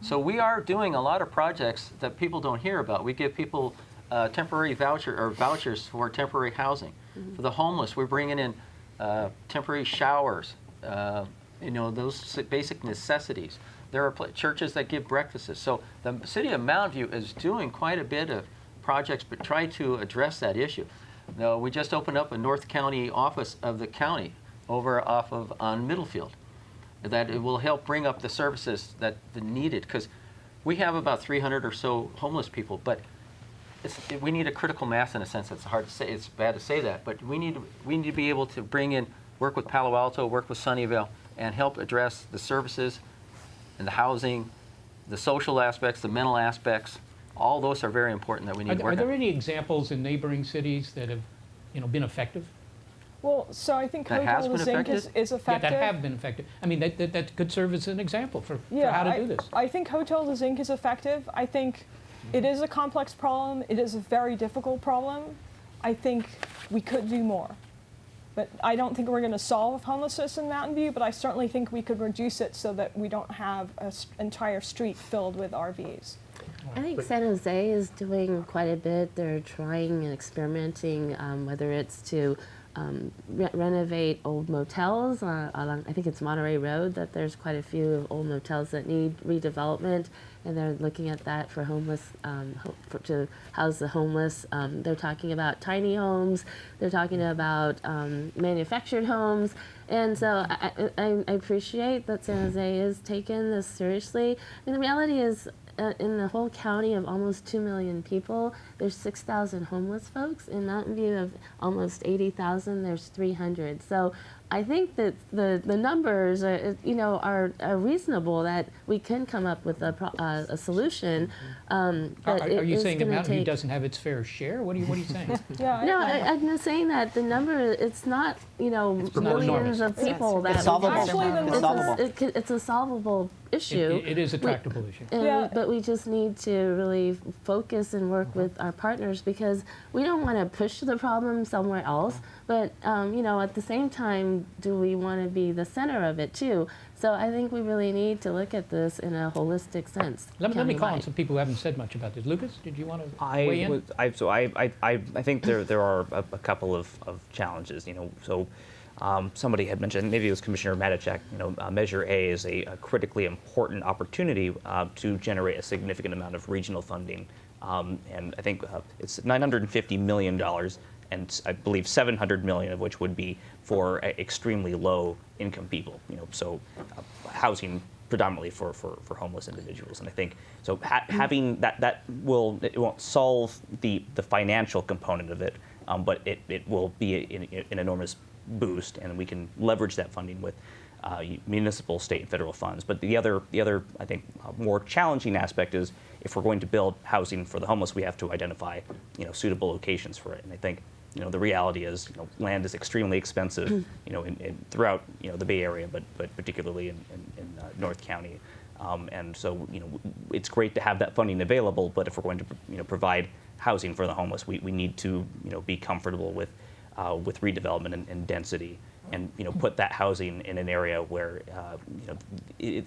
So we are doing a lot of projects that people don't hear about. We give people temporary vouchers for temporary housing. For the homeless, we're bringing in temporary showers, those basic necessities. There are churches that give breakfasts. So the city of Mountain View is doing quite a bit of projects, but try to address that issue. Now, we just opened up a North County office of the county over on Middlefield. That it will help bring up the services that are needed, because we have about 300 or so homeless people, but we need a critical mass in a sense. It's hard to say. It's bad to say that, but we need to be able to work with Palo Alto, work with Sunnyvale, and help address the services and the housing, the social aspects, the mental aspects. All those are very important that we need to work on. Are there any examples in neighboring cities that have been effective? Well, so I think That has Hotel been Zinc effective? is effective. Yeah, that have been effective. I mean, that could serve as an example for how to do this. I think Hotel de Zinc is effective. I think it is a complex problem. It is a very difficult problem. I think we could do more. But I don't think we're going to solve homelessness in Mountain View, but I certainly think we could reduce it so that we don't have an entire street filled with RVs. I think San Jose is doing quite a bit. They're trying and experimenting, whether it's to renovate old motels along, I think it's Monterey Road, that there's quite a few old motels that need redevelopment, and they're looking at that for homeless, to house the homeless. They're talking about tiny homes. They're talking about manufactured homes. And so I appreciate that San Jose is taking this seriously. And the reality is, in the whole county of almost 2 million people, there's 6,000 homeless folks. In Mountain View of almost 80,000, there's 300. So I think that the numbers are reasonable, that we can come up with a solution. Are you saying that Mountain View doesn't have its fair share? What are you saying? I'm just saying that the number, it's not millions of people that it's solvable. it's a solvable issue. It is a tractable issue. But we just need to really focus and work with our partners, because we don't want to push the problem somewhere else. But at the same time, do we want to be the center of it too? So I think we really need to look at this in a holistic sense. Let me call on some people who haven't said much about this. Lucas, did you want to weigh in? I think there are a couple of challenges. Somebody had mentioned, maybe it was Commissioner Matichak, Measure A is a critically important opportunity to generate a significant amount of regional funding. And I think it's $950 million, and I believe $700 million of which would be for extremely low income people, housing predominantly for homeless individuals. And I think, so having it won't solve the financial component of it, but it will be an enormous boost, and we can leverage that funding with municipal, state, and federal funds. But the other I think more challenging aspect is, if we're going to build housing for the homeless, we have to identify suitable locations for it. And I think the reality is land is extremely expensive throughout the Bay Area, but particularly in North County. And so it's great to have that funding available, but if we're going to provide housing for the homeless, we need to be comfortable with redevelopment and density, and put that housing in an area where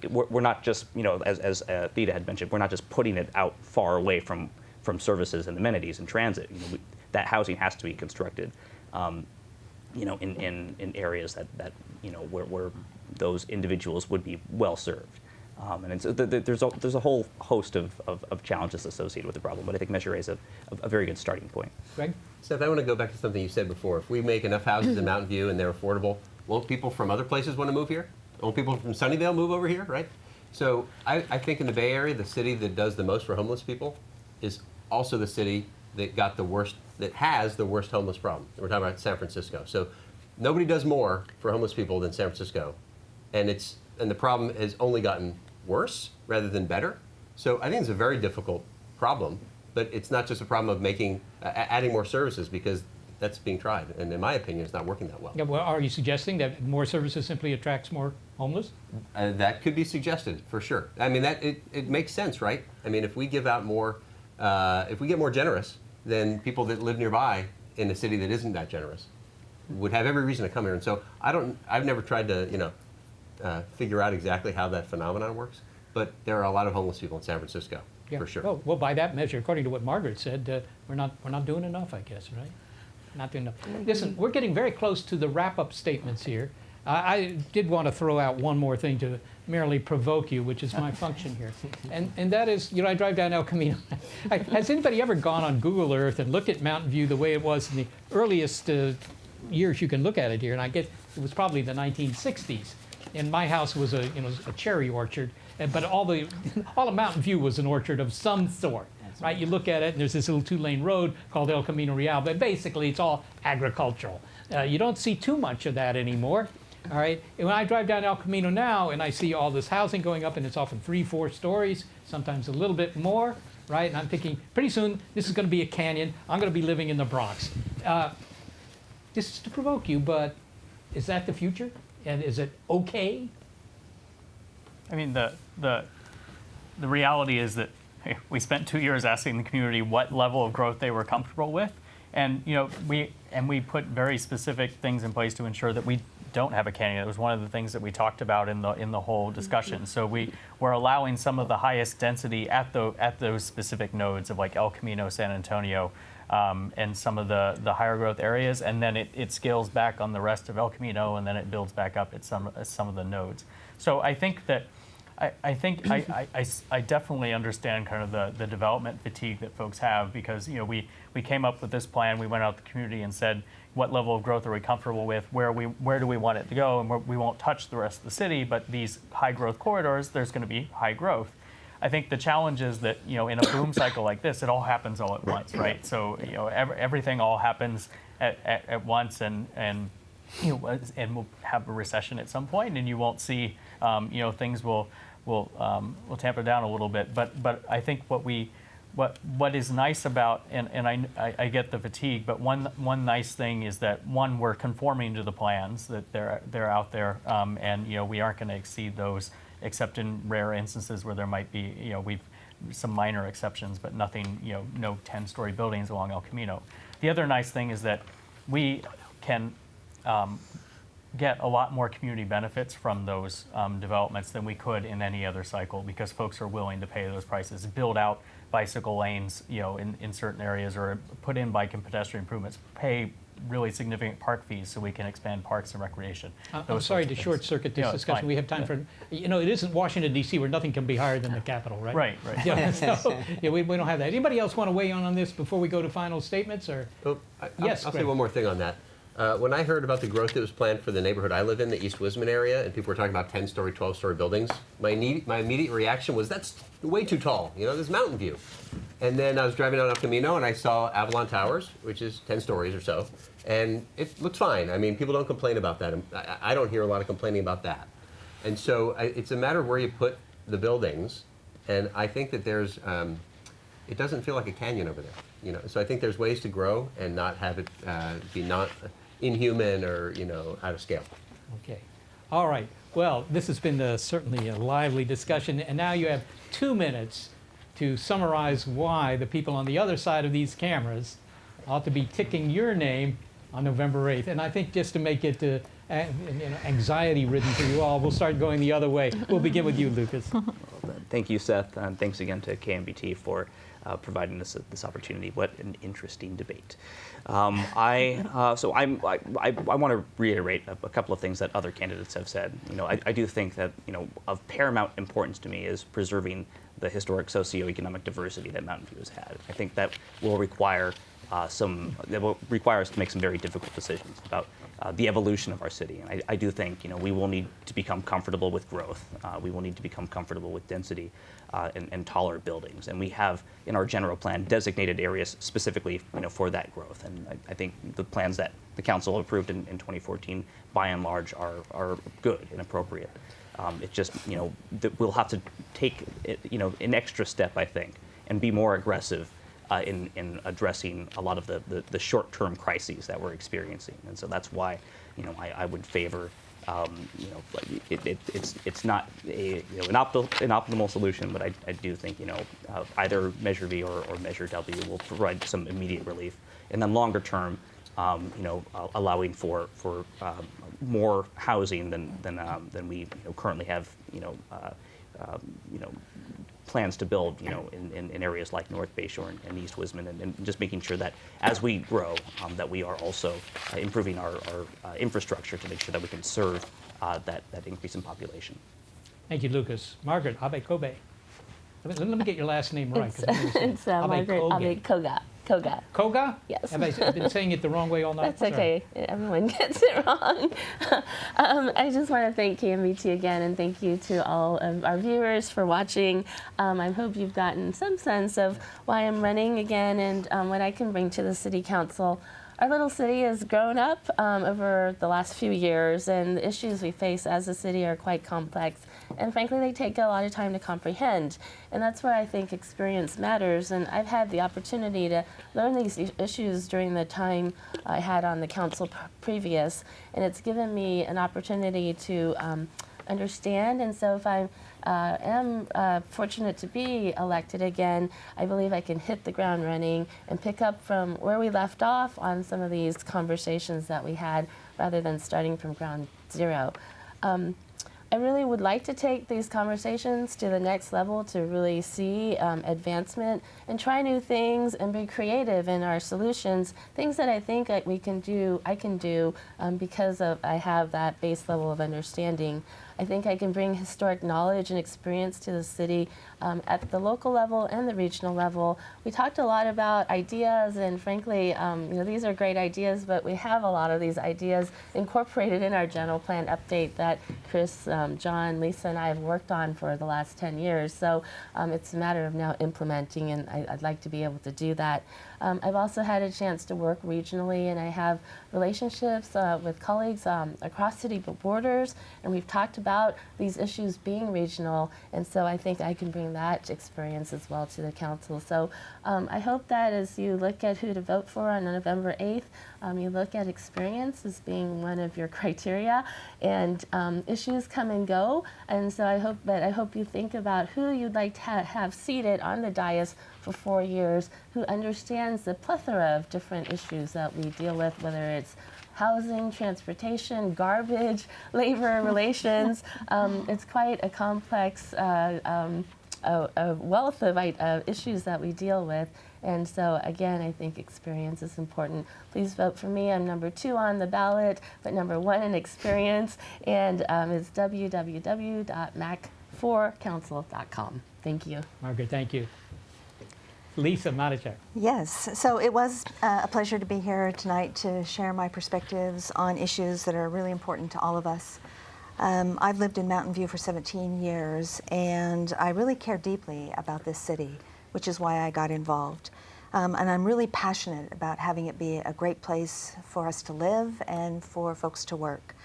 we're not just as Theda had mentioned, we're not just putting it out far away from services and amenities and transit. That housing has to be constructed in areas that where those individuals would be well served. And so there's a whole host of challenges associated with the problem, but I think Measure A is a very good starting point. Greg? Seth, I want to go back to something you said before. If we make enough houses in Mountain View and they're affordable, won't people from other places want to move here? Won't people from Sunnyvale move over here, right? So I think in the Bay Area, the city that does the most for homeless people is also the city that has the worst homeless problem. We're talking about San Francisco. So nobody does more for homeless people than San Francisco, and the problem has only gotten worse rather than better. So I think it's a very difficult problem, but it's not just a problem of making adding more services, because that's being tried, and in my opinion, it's not working that well. Yeah, well, are you suggesting that more services simply attracts more homeless? That could be suggested, for sure. I mean, it makes sense, right? I mean, if we give out more, if we get more generous, then people that live nearby in a city that isn't that generous would have every reason to come here. And so I've never tried to, figure out exactly how that phenomenon works, but there are a lot of homeless people in San Francisco, for sure. Well, by that measure, according to what Margaret said, we're not doing enough, I guess, right? Not doing enough. Listen, we're getting very close to the wrap-up statements here. I did want to throw out one more thing to merely provoke you, which is my function here. And that is, I drive down El Camino. Has anybody ever gone on Google Earth and looked at Mountain View the way it was in the earliest years you can look at it here? And I guess it was probably the 1960s. And my house was a cherry orchard, but all of Mountain View was an orchard of some sort. Right, you look at it, and there's this little 2-lane road called El Camino Real, but basically it's all agricultural. You don't see too much of that anymore. All right, and when I drive down El Camino now, and I see all this housing going up, and it's often 3-4 stories, sometimes a little bit more, right? And I'm thinking, pretty soon this is going to be a canyon. I'm going to be living in the Bronx. This is to provoke you, but is that the future? And is it okay? I mean, the reality is that we spent 2 years asking the community what level of growth they were comfortable with, and we put very specific things in place to ensure that we don't have a canyon. It was one of the things that we talked about in the whole discussion. So we're allowing some of the highest density at those specific nodes of like El Camino, San Antonio, and some of the higher growth areas, and then it scales back on the rest of El Camino, and then it builds back up at some of the nodes. So I think that. I definitely understand kind of the development fatigue that folks have, because we came up with this plan. We went out to the community and said, what level of growth are we comfortable with? Where do we want it to go? And we won't touch the rest of the city, but these high growth corridors, there's going to be high growth. I think the challenge is that in a boom cycle like this, it all happens all at once, right? So everything all happens at once, and we'll have a recession at some point, and you won't see things will tamper down a little bit. But I think what is nice about, and I get the fatigue, but one nice thing is that we're conforming to the plans, that they're out there, and we aren't going to exceed those, except in rare instances where there might be we've some minor exceptions, but nothing no 10-story buildings along El Camino. The other nice thing is that we can get a lot more community benefits from those developments than we could in any other cycle, because folks are willing to pay those prices, build out bicycle lanes, in certain areas, or put in bike and pedestrian improvements, pay really significant park fees so we can expand parks and recreation. I'm sorry to short circuit this discussion. We have time for, it isn't Washington, D.C., where nothing can be higher than the Capitol, right? Right. So, we don't have that. Anybody else want to weigh in on this before we go to final statements? Or Yes, I'll say one more thing on that. When I heard about the growth that was planned for the neighborhood I live in, the East Wisman area, and people were talking about 10-story, 12-story buildings, my immediate reaction was, that's way too tall. There's Mountain View. And then I was driving down El Camino, and I saw Avalon Towers, which is 10 stories or so, and it looks fine. I mean, people don't complain about that. I don't hear a lot of complaining about that. And so it's a matter of where you put the buildings, and I think that there's, it doesn't feel like a canyon over there. So I think there's ways to grow and not have it be not inhuman or out of scale. Okay. All right. Well, this has been certainly a lively discussion, and now you have 2 minutes to summarize why the people on the other side of these cameras ought to be ticking your name on November 8th. And I think just to make it anxiety-ridden for you all, we'll start going the other way. We'll begin with you, Lucas. Thank you, Seth, and thanks again to KMVT for providing this opportunity. What an interesting debate. I want to reiterate a couple of things that other candidates have said. I do think that of paramount importance to me is preserving the historic socioeconomic diversity that Mountain View has had. I think that will require us to make some very difficult decisions about the evolution of our city. And I do think, we will need to become comfortable with growth. We will need to become comfortable with density and taller buildings. And we have in our general plan designated areas specifically, for that growth. And I think the plans that the council approved in 2014, by and large, are good and appropriate. It's just, that we'll have to take, an extra step, I think, and be more aggressive in addressing a lot of the short-term crises that we're experiencing. And so that's why, I would favor, it's not an optimal solution, but I do think, either Measure V or Measure W will provide some immediate relief. And then longer term, allowing for more housing than we currently have, plans to build, in areas like North Bayshore and East Wisman, and just making sure that as we grow, that we are also improving our infrastructure to make sure that we can serve that increase in population. Thank you, Lucas. Margaret Abe Kobe. Let me get your last name right. It's Margaret Abe Koga. Koga. Koga? Yes. Have I been saying it the wrong way all night? That's okay. Sorry. Everyone gets it wrong. I just want to thank KMVT again, and thank you to all of our viewers for watching. I hope you've gotten some sense of why I'm running again and what I can bring to the City Council. Our little city has grown up over the last few years, and the issues we face as a city are quite complex. And frankly, they take a lot of time to comprehend. And that's where I think experience matters. And I've had the opportunity to learn these issues during the time I had on the council previous. And it's given me an opportunity to understand. And so if I am fortunate to be elected again, I believe I can hit the ground running and pick up from where we left off on some of these conversations that we had, rather than starting from ground zero. I really would like to take these conversations to the next level, to really see advancement and try new things and be creative in our solutions, things that I think I can do because I have that base level of understanding. I think I can bring historic knowledge and experience to the city at the local level and the regional level. We talked a lot about ideas, and frankly, these are great ideas, but we have a lot of these ideas incorporated in our general plan update that Chris, John, Lisa, and I have worked on for the last 10 years. So it's a matter of now implementing, and I'd like to be able to do that. I've also had a chance to work regionally, and I have relationships with colleagues across city borders, and we've talked about these issues being regional, and so I think I can bring that experience as well to the council. So I hope that as you look at who to vote for on November 8th, you look at experience as being one of your criteria, and issues come and go, and so I hope you think about who you'd like to have seated on the dais for 4 years, who understands the plethora of different issues that we deal with, whether it's housing, transportation, garbage, labor relations. It's quite a complex a wealth of issues that we deal with. And so, again, I think experience is important. Please vote for me. I'm number 2 on the ballot, but number 1 in experience. And it's www.mac4council.com. Thank you. Margaret, thank you. Lisa Matichak. Yes, so it was a pleasure to be here tonight to share my perspectives on issues that are really important to all of us. I've lived in Mountain View for 17 years, and I really care deeply about this city, which is why I got involved. And I'm really passionate about having it be a great place for us to live and for folks to work.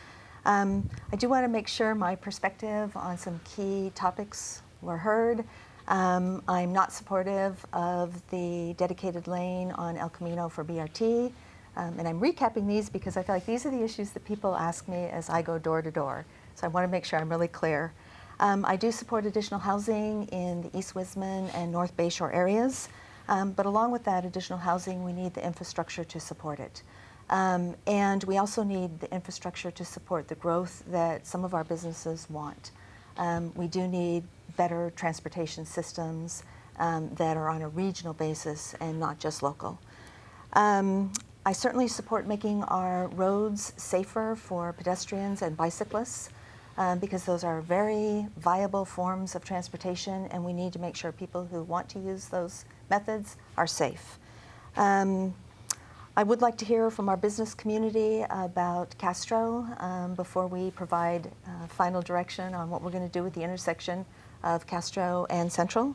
I do want to make sure my perspective on some key topics were heard. I'm not supportive of the dedicated lane on El Camino for BRT. And I'm recapping these because I feel like these are the issues that people ask me as I go door to door. So I want to make sure I'm really clear. I do support additional housing in the East Wisman and North Bayshore areas. But along with that additional housing, we need the infrastructure to support it. And we also need the infrastructure to support the growth that some of our businesses want. We do need better transportation systems that are on a regional basis and not just local. I certainly support making our roads safer for pedestrians and bicyclists because those are very viable forms of transportation, and we need to make sure people who want to use those methods are safe. I I would like to hear from our business community about Castro before we provide final direction on what we're going to do with the intersection of Castro and Central.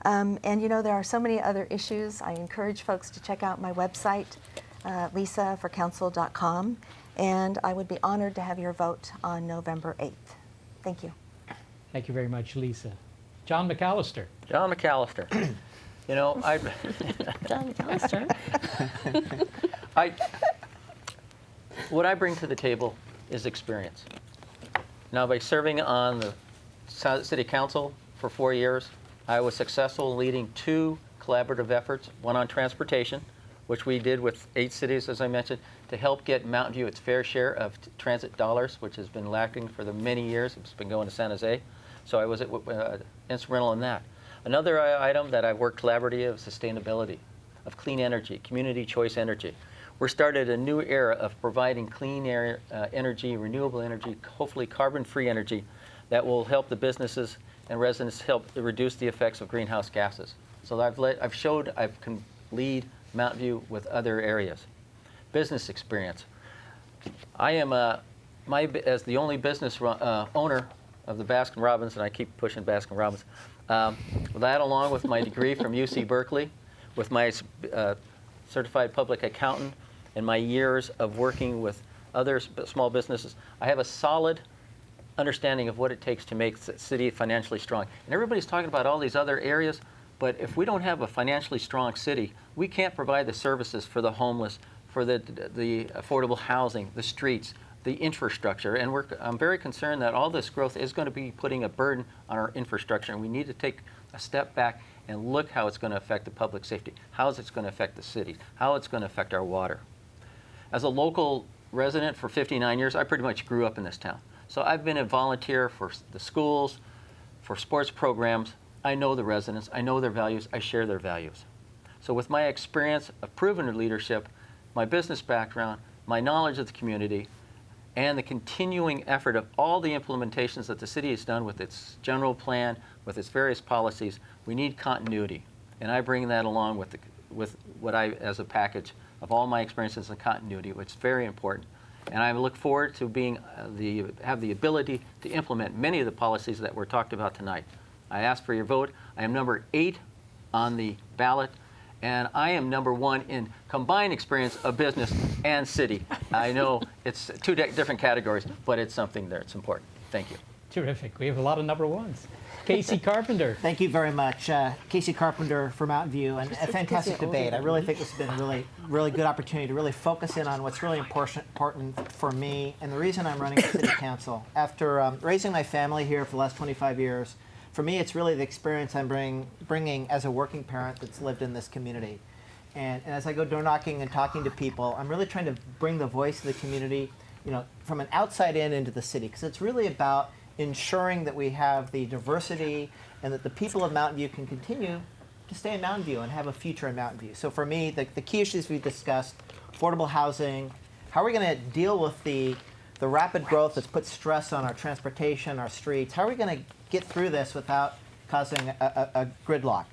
And you know, there are so many other issues. I encourage folks to check out my website, lisaforcouncil.com, and I would be honored to have your vote on November 8th. Thank you. Thank you very much, Lisa. John McAllister. John McAllister. You know, John McAllister. what I bring to the table is experience. Now, by serving on the City Council for 4 years, I was successful in leading 2 collaborative efforts, one on transportation, which we did with 8 cities, as I mentioned, to help get Mountain View its fair share of transit dollars, which has been lacking for the many years. It's been going to San Jose. So I was instrumental in that. Another item that I've worked collaboratively is sustainability, of clean energy, community choice energy. We're started a new era of providing clean air, energy, renewable energy, hopefully carbon-free energy that will help the businesses and residents help reduce the effects of greenhouse gases. So I've showed I can lead Mountain View with other areas. Business experience. I am, as the only business owner of the Baskin-Robbins, and I keep pushing Baskin-Robbins, that along with my degree from UC Berkeley, with my certified public accountant, and my years of working with other small businesses, I have a solid understanding of what it takes to make the city financially strong. And everybody's talking about all these other areas, but if we don't have a financially strong city, we can't provide the services for the homeless, for the affordable housing, the streets, the infrastructure. And I'm very concerned that all this growth is going to be putting a burden on our infrastructure, and we need to take a step back and look how it's going to affect the public safety, how it's going to affect the cities, how it's going to affect our water. As a local resident for 59 years, I pretty much grew up in this town. So I've been a volunteer for the schools, for sports programs. I know the residents, I know their values, I share their values. So with my experience of proven leadership, my business background, my knowledge of the community, and the continuing effort of all the implementations that the city has done with its general plan, with its various policies, we need continuity. And I bring that along with what I, as a package of all my experiences in continuity, which is very important. And I look forward to have the ability to implement many of the policies that were talked about tonight. I ask for your vote. I am number 8 on the ballot, and I am number 1 in combined experience of business and city. I know it's 2 different categories, but it's something that's important. Thank you. Terrific. We have a lot of number 1s. Casey Carpenter. Thank you very much. Casey Carpenter for Mountain View, and a fantastic debate. I really think this has been a really good opportunity to really focus in on what's really important for me, and the reason I'm running for City Council. After raising my family here for the last 25 years, for me it's really the experience I'm bringing as a working parent that's lived in this community. And as I go door knocking and talking to people, I'm really trying to bring the voice of the community, you know, from an outside in into the city, because it's really about ensuring that we have the diversity and that the people of Mountain View can continue to stay in Mountain View and have a future in Mountain View. So for me, the key issues we discussed, affordable housing, how are we going to deal with the rapid growth that's put stress on our transportation, our streets, how are we going to get through this without causing a gridlock?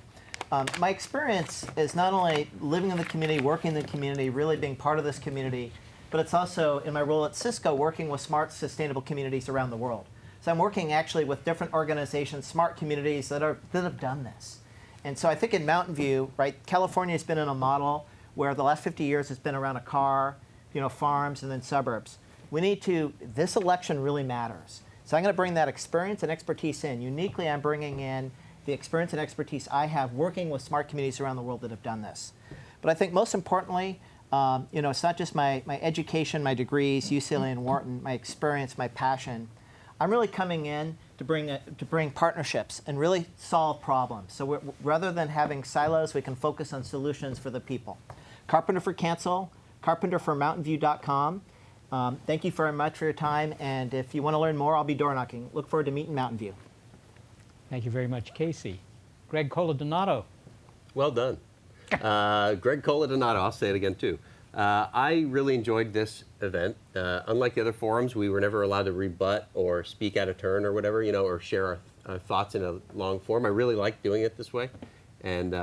My experience is not only living in the community, working in the community, really being part of this community, but it's also in my role at Cisco working with smart, sustainable communities around the world. So I'm working actually with different organizations, smart communities that have done this. And so I think in Mountain View, right, California's been in a model where the last 50 years has been around a car, you know, farms, and then suburbs. We need to, this election really matters. So I'm going to bring that experience and expertise in. Uniquely, I'm bringing in the experience and expertise I have working with smart communities around the world that have done this. But I think most importantly, you know, it's not just my education, my degrees, UCLA and Wharton, my experience, my passion. I'm really coming in to bring partnerships and really solve problems. So rather than having silos, we can focus on solutions for the people. Carpenter for Council, carpenterformountainview.com. Thank you very much for your time, and if you want to learn more, I'll be door knocking. Look forward to meeting Mountain View. Thank you very much, Casey. Greg Coladonato. Well done. Greg Coladonato, I'll say it again too. I really enjoyed this event. Unlike the other forums, we were never allowed to rebut or speak out of turn or whatever, you know, or share our thoughts in a long form. I really like doing it this way, and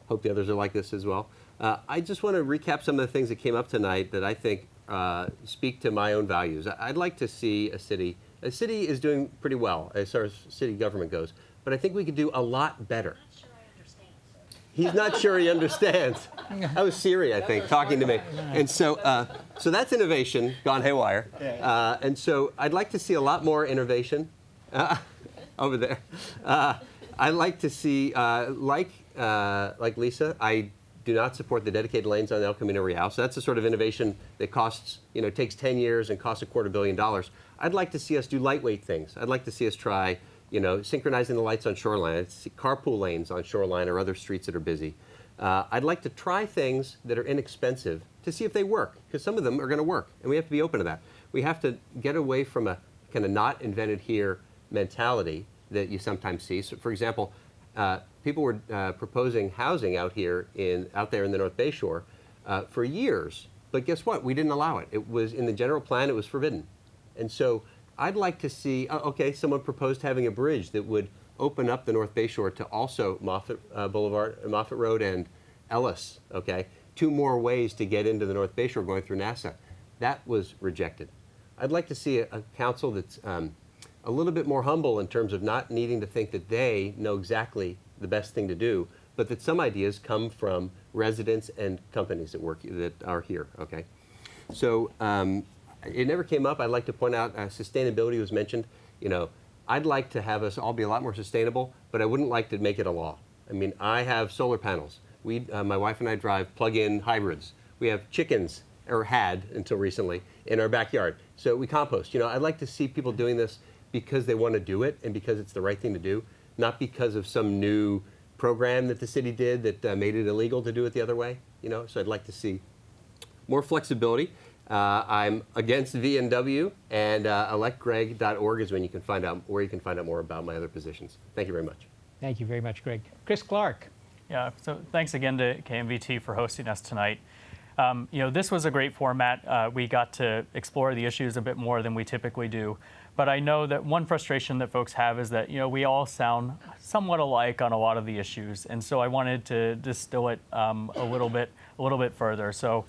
hope the others are like this as well. I just want to recap some of the things that came up tonight that I think speak to my own values. I'd like to see a city is doing pretty well as far as city government goes, but I think we could do a lot better. He's not sure he understands. That was Siri, I think, talking to me. And so, so that's innovation gone haywire. And so I'd like to see a lot more innovation over there. I'd like to see, like Lisa, I do not support the dedicated lanes on El Camino Real. So that's the sort of innovation that costs, takes 10 years and costs $250 million. I'd like to see us do lightweight things. I'd like to see us try synchronizing the lights on Shoreline, carpool lanes on Shoreline or other streets that are busy. I'd like to try things that are inexpensive to see if they work, because some of them are going to work, and we have to be open to that. We have to get away from a kind of not invented here mentality that you sometimes see. So, for example, people were proposing housing out there in the North Bay Shore for years, but guess what? We didn't allow it. It was in the general plan. It was forbidden, and so I'd like to see, someone proposed having a bridge that would open up the North Bay Shore to also Moffett Road and Ellis, okay? 2 more ways to get into the North Bay Shore going through NASA. That was rejected. I'd like to see a council that's a little bit more humble in terms of not needing to think that they know exactly the best thing to do, but that some ideas come from residents and companies that are here, okay? So, it never came up. I'd like to point out sustainability was mentioned. I'd like to have us all be a lot more sustainable, but I wouldn't like to make it a law. I mean, I have solar panels. My wife and I drive plug-in hybrids. We have chickens, or had until recently, in our backyard. So we compost. I'd like to see people doing this because they want to do it and because it's the right thing to do, not because of some new program that the city did that made it illegal to do it the other way. So I'd like to see more flexibility. I'm against VNW, and electgreg.org is where you can find out more about my other positions. Thank you very much. Thank you very much, Greg. Chris Clark. Yeah, so thanks again to KMVT for hosting us tonight. This was a great format. We got to explore the issues a bit more than we typically do. But I know that one frustration that folks have is that, we all sound somewhat alike on a lot of the issues. And so I wanted to distill it a little bit further. So,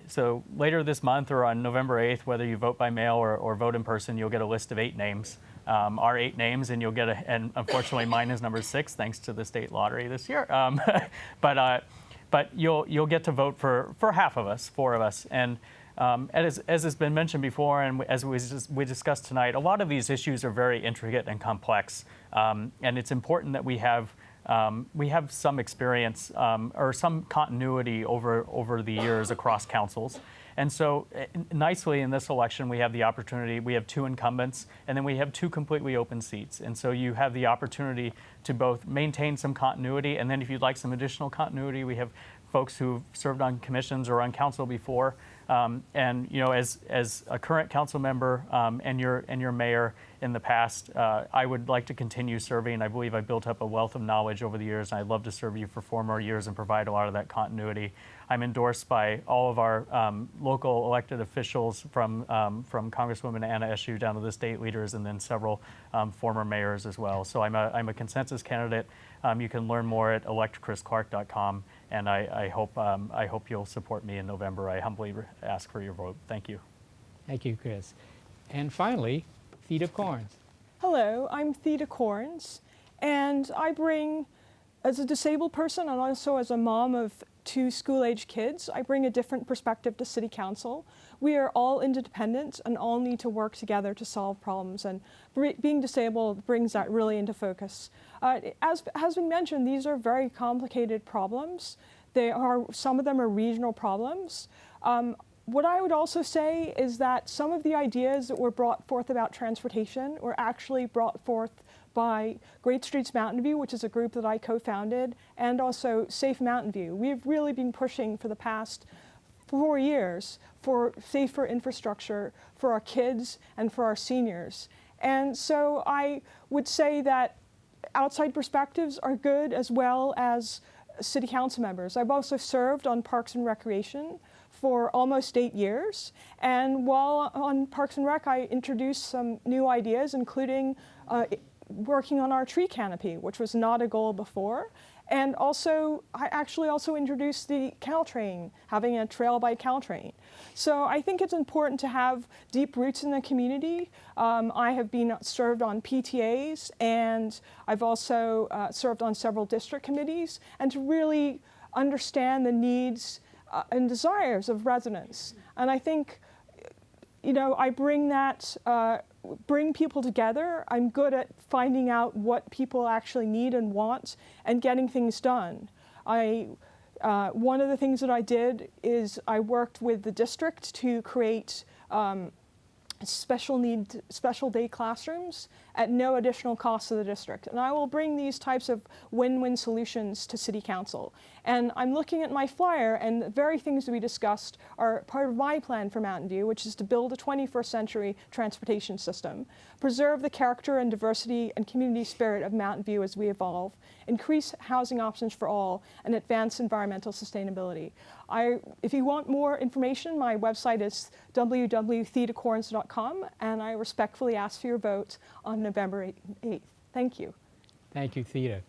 so later this month or on November 8th, whether you vote by mail or vote in person, you'll get a list of 8 names. Our 8 names, and you'll get and unfortunately mine is number 6 thanks to the state lottery this year. But you'll get to vote for half of us, 4 of us. And as has been mentioned before, and as we discussed tonight, a lot of these issues are very intricate and complex. And it's important that we have some experience or some continuity over the years across councils. And so nicely in this election, we have the opportunity, we have 2 incumbents, and then we have 2 completely open seats. And so you have the opportunity to both maintain some continuity, and then if you'd like some additional continuity, we have folks who've served on commissions or on council before. And as a current council member and your mayor in the past, I would like to continue serving. I believe I built up a wealth of knowledge over the years, and I'd love to serve you for 4 more years and provide a lot of that continuity. I'm endorsed by all of our local elected officials from Congresswoman Anna Eshoo down to the state leaders, and then several former mayors as well. So I'm a consensus candidate. You can learn more at electchrisclark.com, and I hope you'll support me in November. I humbly ask for your vote. Thank you. Thank you, Chris. And finally, Theda Corns. Hello, I'm Theda Corns, and I bring, as a disabled person and also as a mom of 2 school-age kids, I bring a different perspective to City Council. We are all interdependent and all need to work together to solve problems, and being disabled brings that really into focus. As has been mentioned, these are very complicated problems. Some of them are regional problems. What I would also say is that some of the ideas that were brought forth about transportation were actually brought forth by Great Streets Mountain View, which is a group that I co-founded, and also Safe Mountain View. We've really been pushing for the past 4 years for safer infrastructure for our kids and for our seniors. And so I would say that outside perspectives are good as well as city council members. I've also served on Parks and Recreation for almost 8 years. And while on Parks and Rec, I introduced some new ideas, including working on our tree canopy, which was not a goal before. And also, I actually also introduced the Caltrain, having a trail by Caltrain. So I think it's important to have deep roots in the community. I have been served on PTAs, and I've also served on several district committees, and to really understand the needs and desires of residents. And I think, you know, I bring that, bring people together. I'm good at finding out what people actually need and want and getting things done. One of the things that I did is I worked with the district to create special day classrooms at no additional cost to the district. And I will bring these types of win-win solutions to City Council. And I'm looking at my flyer, and the very things that we discussed are part of my plan for Mountain View, which is to build a 21st century transportation system, preserve the character and diversity and community spirit of Mountain View as we evolve, increase housing options for all, and advance environmental sustainability. If you want more information, my website is www.thetacorns.com, and I respectfully ask for your vote on November 8th. Thank you. Thank you, Theta.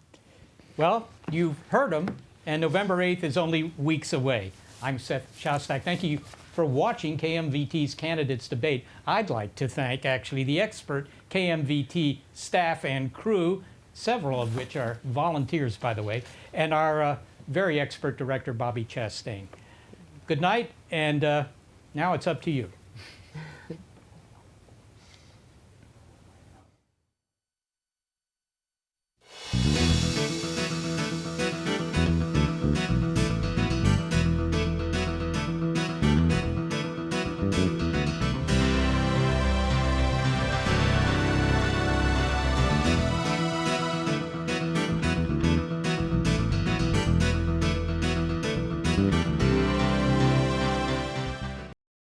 Well, you've heard them, and November 8th is only weeks away. I'm Seth Shostak. Thank you for watching KMVT's Candidates Debate. I'd like to thank, actually, the expert KMVT staff and crew, several of which are volunteers, by the way, and our very expert director, Bobby Chastain. Good night, and now it's up to you.